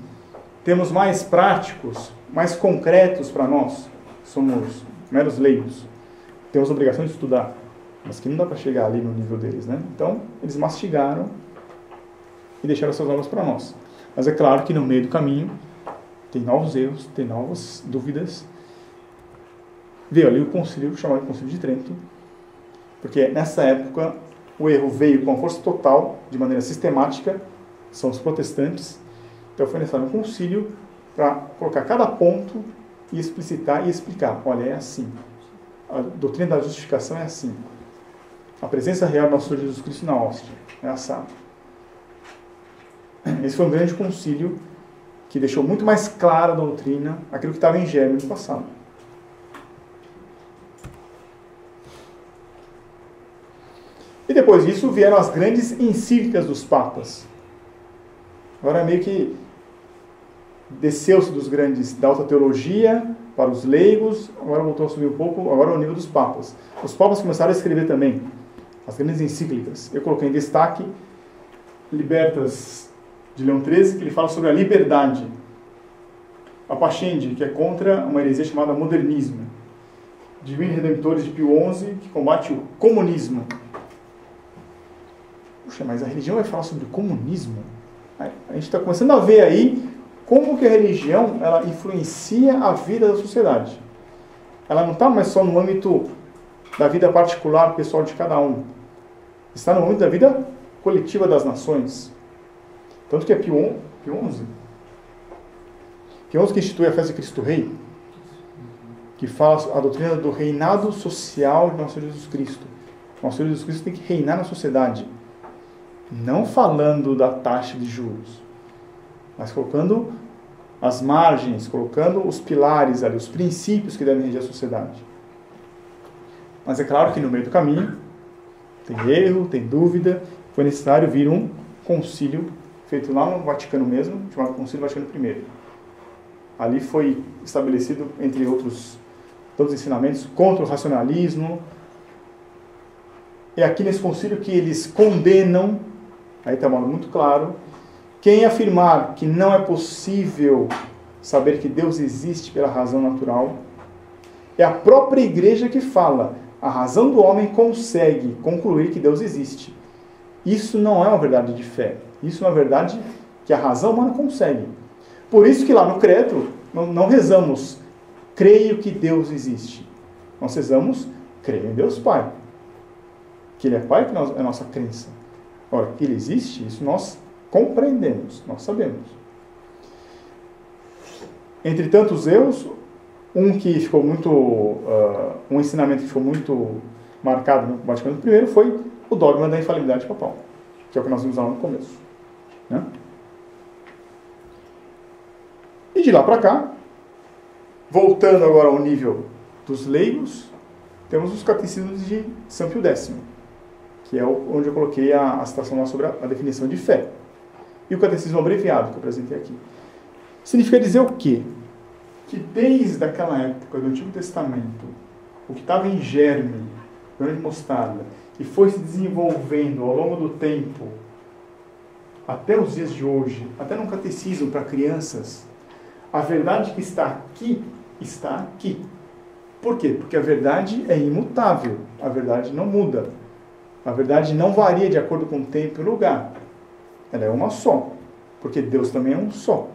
termos mais práticos, mais concretos para nós, somos meros leigos. Temos a obrigação de estudar. mas que não dá para chegar ali no nível deles, né? Então, eles mastigaram e deixaram essas obras para nós. Mas é claro que no meio do caminho tem novos erros, tem novas dúvidas. Veio ali o concílio, chamado Concílio de Trento, porque nessa época o erro veio com força total, de maneira sistemática, são os protestantes. Então foi necessário um concílio para colocar cada ponto e explicitar e explicar. Olha, é assim. A doutrina da justificação é assim. A presença real do nosso Senhor Jesus Cristo na hóstia é assado. Esse foi um grande concílio que deixou muito mais clara a doutrina, aquilo que estava em germe no passado. E depois disso vieram as grandes encíclicas dos papas. Agora meio que desceu-se dos grandes, da alta teologia para os leigos, agora voltou a subir um pouco, agora ao nível dos papas. Os papas começaram a escrever também as grandes encíclicas. Eu coloquei em destaque Libertas de Leão XIII, que ele fala sobre a liberdade. A Pascendi, que é contra uma heresia chamada modernismo. Divini Redemptores de Pio XI, que combate o comunismo. Puxa, mas a religião vai falar sobre o comunismo? A gente está começando a ver aí como que a religião ela influencia a vida da sociedade. Ela não está mais só no âmbito da vida particular, pessoal de cada um. Está no âmbito da vida coletiva das nações. Tanto que é Pio XI que institui a festa de Cristo Rei, que fala a doutrina do reinado social de nosso Senhor Jesus Cristo. Nosso Senhor Jesus Cristo tem que reinar na sociedade. Não falando da taxa de juros, mas colocando as margens, colocando os pilares ali, os princípios que devem reger a sociedade. Mas é claro que no meio do caminho tem erro, tem dúvida, foi necessário vir um concílio feito lá no Vaticano mesmo, chamado Concílio Vaticano I. Ali foi estabelecido, entre outros todos os ensinamentos, contra o racionalismo. É aqui nesse concílio que eles condenam, aí está muito claro, quem afirmar que não é possível saber que Deus existe pela razão natural, é a própria igreja que fala, a razão do homem consegue concluir que Deus existe. Isso não é uma verdade de fé. Isso é uma verdade que a razão humana consegue. Por isso que lá no credo, não rezamos, creio que Deus existe. Nós rezamos, creio em Deus Pai. Que Ele é Pai, que é a nossa crença. Ora, que Ele existe, isso nós compreendemos, nós sabemos. Entre tantos erros, um que ficou muito, um ensinamento que ficou muito marcado no Vaticano I foi o dogma da infalibilidade papal, que é o que nós vimos lá no começo. Né? E de lá para cá, voltando agora ao nível dos leigos, temos os catecismos de São Pio X, que é onde eu coloquei a citação lá sobre a definição de fé. E o catecismo abreviado que eu apresentei aqui. Significa dizer o quê? Que desde aquela época do Antigo Testamento, o que estava em germe, grande mostarda, e foi se desenvolvendo ao longo do tempo, até os dias de hoje, até no catecismo para crianças, a verdade que está aqui, está aqui. Por quê? Porque a verdade é imutável, a verdade não muda. A verdade não varia de acordo com o tempo e o lugar. Ela é uma só, porque Deus também é um só.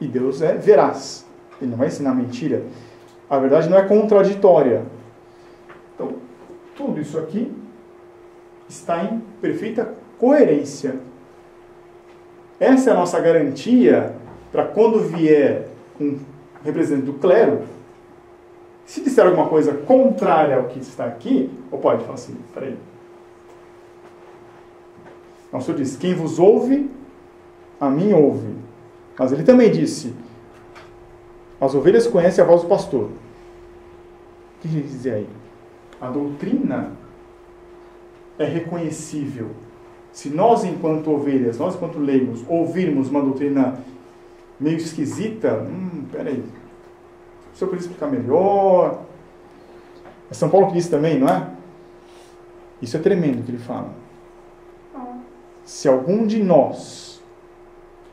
E Deus é veraz. Ele não vai ensinar mentira. A verdade não é contraditória. Então, tudo isso aqui está em perfeita coerência. Essa é a nossa garantia para quando vier um representante do clero, se disser alguma coisa contrária ao que está aqui, ou pode falar assim, peraí. O Senhor diz, quem vos ouve, a mim ouve. Mas ele também disse, as ovelhas conhecem a voz do pastor. O que ele diz aí? A doutrina é reconhecível. Se nós, enquanto ovelhas, nós, enquanto leigos, ouvirmos uma doutrina meio esquisita, peraí, o senhor podia explicar melhor? É São Paulo que disse também, não é? Isso é tremendo que ele fala. Se algum de nós,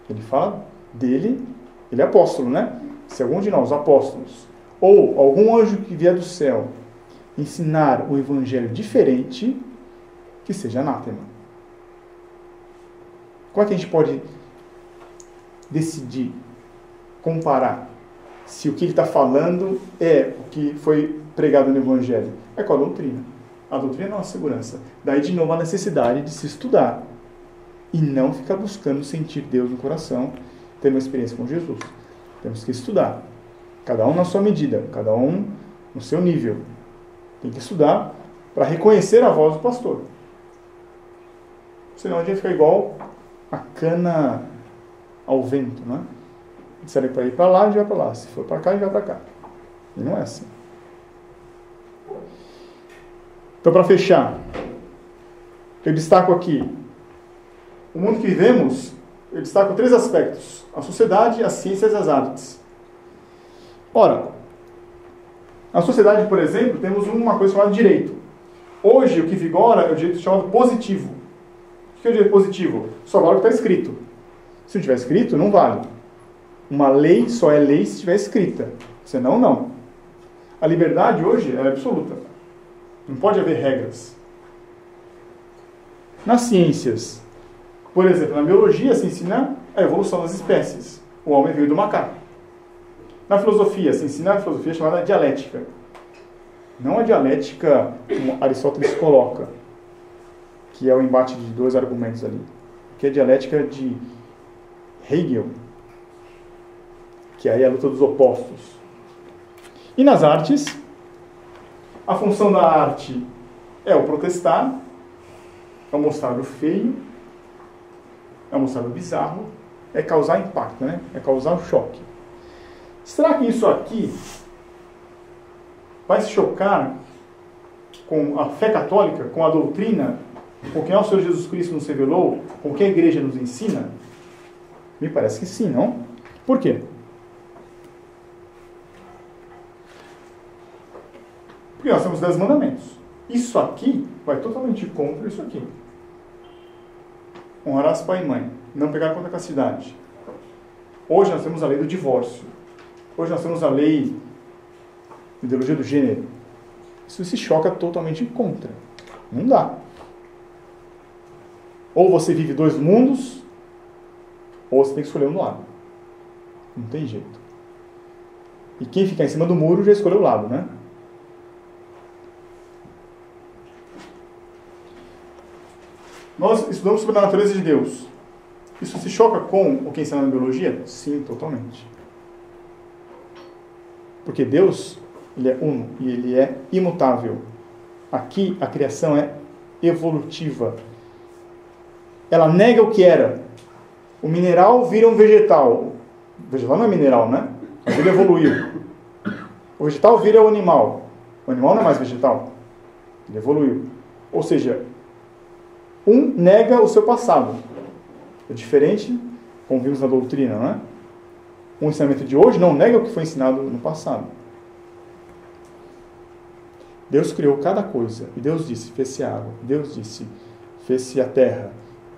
ele fala dele, ele é apóstolo, né? Se algum de nós, apóstolos, ou algum anjo que vier do céu, ensinar um evangelho diferente, que seja anátema. Como é que a gente pode decidir, comparar, se o que ele está falando é o que foi pregado no evangelho? É com a doutrina. A doutrina é a nossa segurança. Daí, de novo, a necessidade de se estudar e não ficar buscando sentir Deus no coração, ter uma experiência com Jesus. Temos que estudar. Cada um na sua medida, cada um no seu nível. Tem que estudar para reconhecer a voz do pastor. Senão a gente fica igual a cana ao vento, não é? Disseram para ir para lá, a gente vai para lá. Se for para cá, a gente vai para cá. E não é assim. Então, para fechar, eu destaco aqui o mundo que vivemos. Eu destaco 3 aspectos: a sociedade, as ciências e as artes. Ora, na sociedade, por exemplo, temos uma coisa chamada direito. Hoje, o que vigora é o direito chamado positivo. O que é o direito positivo? Só vale o que está escrito. Se não tiver escrito, não vale. Uma lei só é lei se estiver escrita. Senão, não. A liberdade hoje é absoluta. Não pode haver regras. Nas ciências, por exemplo, na biologia se ensina a evolução das espécies. O homem veio do macaco. Na filosofia se ensina a filosofia chamada dialética. Não a dialética como Aristóteles coloca, que é o embate de 2 argumentos ali. Que é a dialética de Hegel, que aí é a luta dos opostos. E nas artes, a função da arte é o protestar, é o mostrar o feio, é o mostrar o bizarro, é causar impacto, né? É causar o choque. Será que isso aqui vai se chocar com a fé católica, com a doutrina, com quem o Senhor Jesus Cristo nos revelou, com quem a igreja nos ensina? Me parece que sim, não? Por quê? Porque nós temos 10 mandamentos. Isso aqui vai totalmente contra isso aqui. Honrarás pai e mãe. Não pegar contra a castidade. Hoje nós temos a lei do divórcio. Hoje nós temos a lei de ideologia do gênero. Isso se choca totalmente contra. Não dá. Ou você vive 2 mundos, ou você tem que escolher um lado. Não tem jeito. E quem ficar em cima do muro já escolheu o lado, né? Nós estudamos sobre a natureza de Deus. Isso se choca com o que ensina na biologia? Sim, totalmente. Porque Deus, Ele é uno e Ele é imutável. Aqui a criação é evolutiva. Ela nega o que era. O mineral vira um vegetal. O vegetal não é mineral, né? Mas ele evoluiu. O vegetal vira o animal. O animal não é mais vegetal. Ele evoluiu. Ou seja, um nega o seu passado. É diferente, como vimos na doutrina, não é? O ensinamento de hoje não nega o que foi ensinado no passado. Deus criou cada coisa. E Deus disse, fez-se a água. Deus disse, fez-se a terra.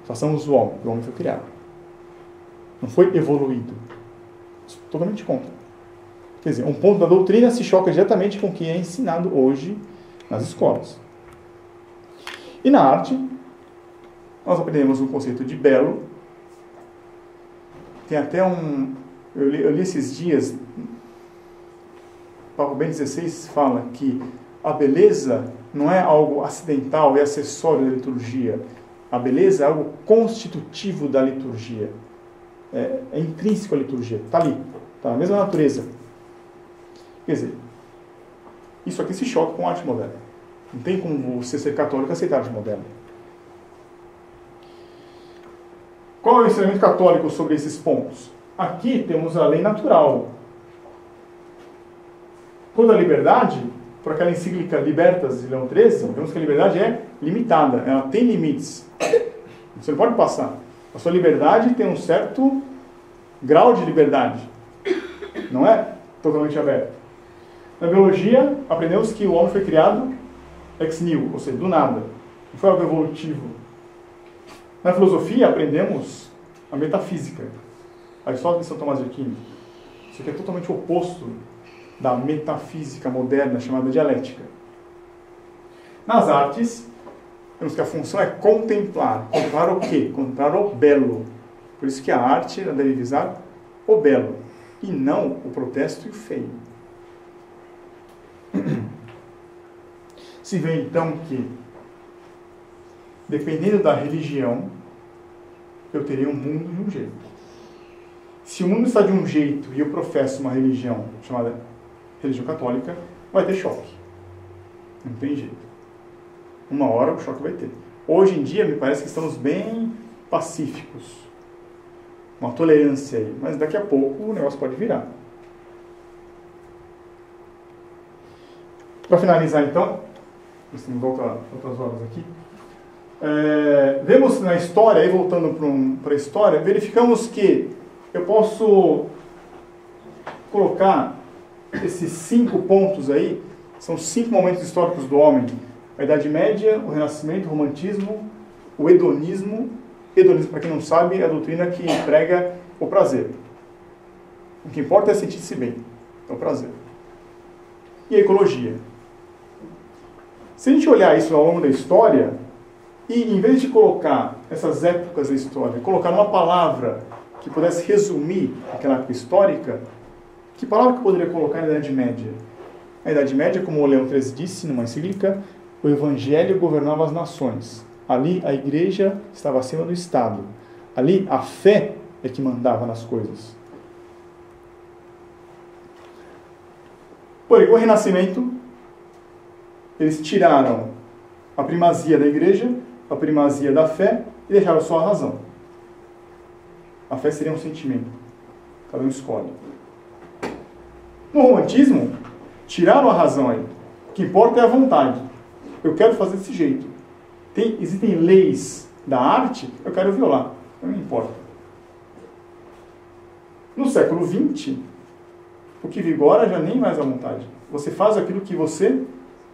Façamos o homem. O homem foi criado. Não foi evoluído. Totalmente contra. Quer dizer, um ponto da doutrina se choca diretamente com o que é ensinado hoje nas escolas. E na arte, nós aprendemos um conceito de belo. Tem até eu li esses dias, Papa Bento XVI fala que a beleza não é algo acidental e acessório da liturgia. A beleza é algo constitutivo da liturgia. É intrínseco à liturgia. Está ali. Está na mesma natureza. Quer dizer, isso aqui se choca com a arte moderna. Não tem como você ser católico e aceitar a arte moderna. Qual é o ensinamento católico sobre esses pontos? Aqui temos a lei natural. Quando a liberdade, por aquela encíclica Libertas de Leão XIII, vemos que a liberdade é limitada, ela tem limites. Você não pode passar. A sua liberdade tem um certo grau de liberdade. Não é totalmente aberto. Na biologia, aprendemos que o homem foi criado ex nihilo, ou seja, do nada. Não foi algo evolutivo. Na filosofia, aprendemos a metafísica. Aristóteles e São Tomás de Aquino. Isso aqui é totalmente oposto da metafísica moderna chamada dialética. Nas artes, temos que a função é contemplar. Contemplar o quê? Contemplar o belo. Por isso que a arte deve visar o belo, e não o protesto e o feio. Se vê então que, dependendo da religião, eu teria um mundo de um jeito. Se o mundo está de um jeito e eu professo uma religião chamada religião católica, vai ter choque. Não tem jeito. Uma hora o choque vai ter. Hoje em dia, me parece que estamos bem pacíficos. Uma tolerância aí. Mas daqui a pouco o negócio pode virar. Para finalizar, então, estamos outras horas aqui. Vemos na história, aí voltando para a história, verificamos que eu posso colocar esses 5 pontos aí, são 5 momentos históricos do homem. A Idade Média, o Renascimento, o Romantismo, o Hedonismo. Hedonismo, para quem não sabe, é a doutrina que prega o prazer. O que importa é sentir-se bem, é o prazer. E a ecologia. Se a gente olhar isso ao longo da história, e em vez de colocar essas épocas da história, colocar uma palavra que pudesse resumir aquela época histórica, que palavra que eu poderia colocar na Idade Média? Na Idade Média, como o Leão XIII disse numa encíclica, o Evangelho governava as nações. Ali a igreja estava acima do Estado. Ali a fé é que mandava nas coisas. Porém, com o Renascimento, eles tiraram a primazia da igreja, a primazia da fé e deixaram só a razão. A fé seria um sentimento. Cada um escolhe. No romantismo, tiraram a razão aí. O que importa é a vontade. Eu quero fazer desse jeito. Existem leis da arte, eu quero violar. Não me importa. No século XX, o que vigora já nem mais a vontade. Você faz aquilo que você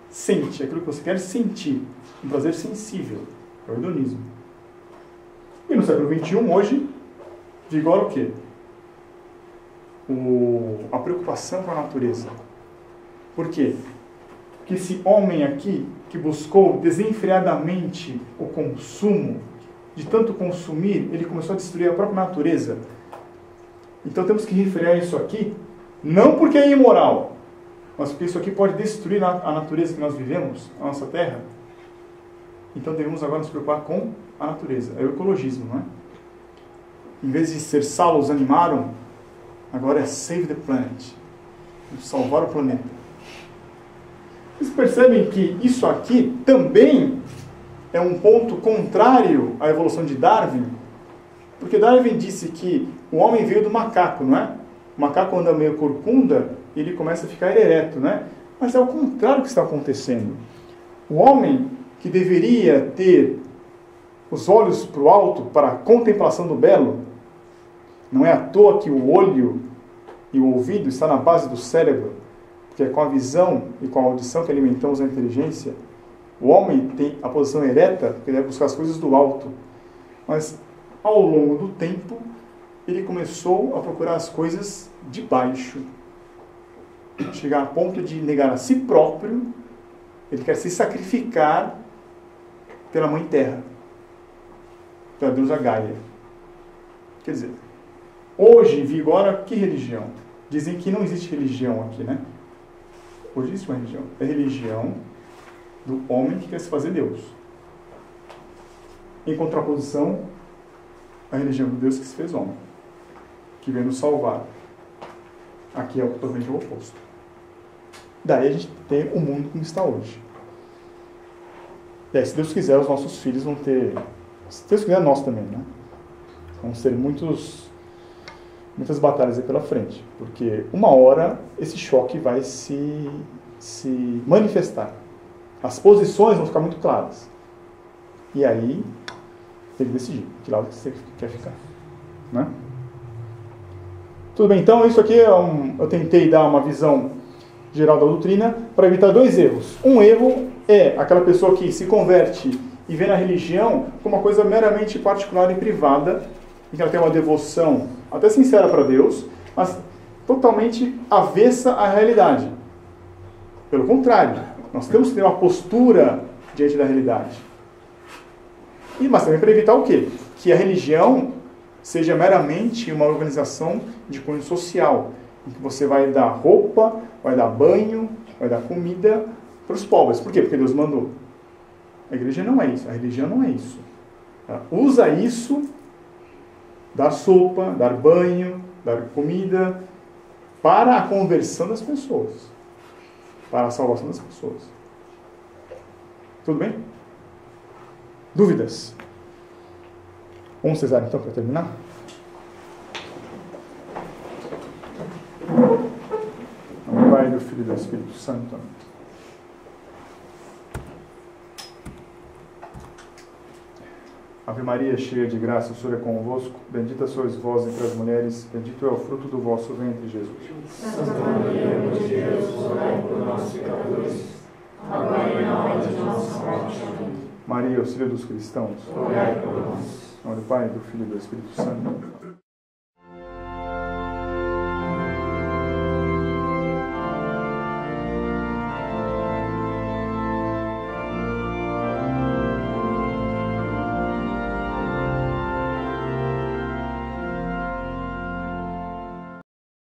sente, aquilo que você quer sentir. Um prazer sensível. É o hedonismo. E no século XXI, hoje, vigora o quê? A preocupação com a natureza. Por quê? Porque esse homem aqui, que buscou desenfreadamente o consumo, de tanto consumir, ele começou a destruir a própria natureza. Então temos que refrear isso aqui, não porque é imoral, mas porque isso aqui pode destruir a natureza que nós vivemos, a nossa terra. Então devemos agora nos preocupar com a natureza. É o ecologismo, não é? Em vez de ser sal, os animaram, agora é save the planet. Salvar o planeta. Vocês percebem que isso aqui também é um ponto contrário à evolução de Darwin? Porque Darwin disse que o homem veio do macaco, não é? O macaco anda meio corcunda e ele começa a ficar ereto, não é? Mas é o contrário que está acontecendo. O homem que deveria ter os olhos para o alto, para a contemplação do belo, não é à toa que o olho e o ouvido está na base do cérebro, porque é com a visão e com a audição que alimentamos a inteligência. O homem tem a posição ereta, porque ele deve buscar as coisas do alto. Mas, ao longo do tempo, ele começou a procurar as coisas de baixo. Chegar a ponto de negar a si próprio, ele quer se sacrificar pela Mãe Terra, pela deusa Gaia. Quer dizer, hoje vigora que religião? Dizem que não existe religião aqui, né? Hoje existe uma religião. É a religião do homem que quer se fazer Deus. Em contraposição, a religião do Deus que se fez homem, que veio nos salvar. Aqui é totalmente o oposto. Daí a gente tem o mundo como está hoje. E aí, se Deus quiser, os nossos filhos vão ter... Se Deus quiser, nós também, né? Vamos ter muitas batalhas aí pela frente. Porque uma hora esse choque vai se manifestar. As posições vão ficar muito claras. E aí, tem que decidir que lado você quer ficar. Né? Tudo bem, então isso aqui eu tentei dar uma visão geral da doutrina para evitar 2 erros. Um erro é aquela pessoa que se converte e vê na religião como uma coisa meramente particular e privada, em que ela tem uma devoção até sincera para Deus, mas totalmente avessa à realidade. Pelo contrário, nós temos que ter uma postura diante da realidade. Mas também para evitar o quê? Que a religião seja meramente uma organização de cunho social, em que você vai dar roupa, vai dar banho, vai dar comida para os pobres. Por quê? Porque Deus mandou. A igreja não é isso, a religião não é isso. Ela usa isso, dar sopa, dar banho, dar comida, para a conversão das pessoas, para a salvação das pessoas. Tudo bem? Dúvidas? Vamos cesar então para terminar? O Pai, do Filho e do Espírito Santo. Ave Maria, cheia de graça, o Senhor é convosco. Bendita sois vós entre as mulheres, bendito é o fruto do vosso ventre, Jesus. Santa Maria, Mãe de Deus, rogai por nós, pecadores, agora e na hora de nossa morte. Amém. Maria, auxílio dos cristãos. Rogai por nós. Em nome do Pai, do Filho e do Espírito Santo.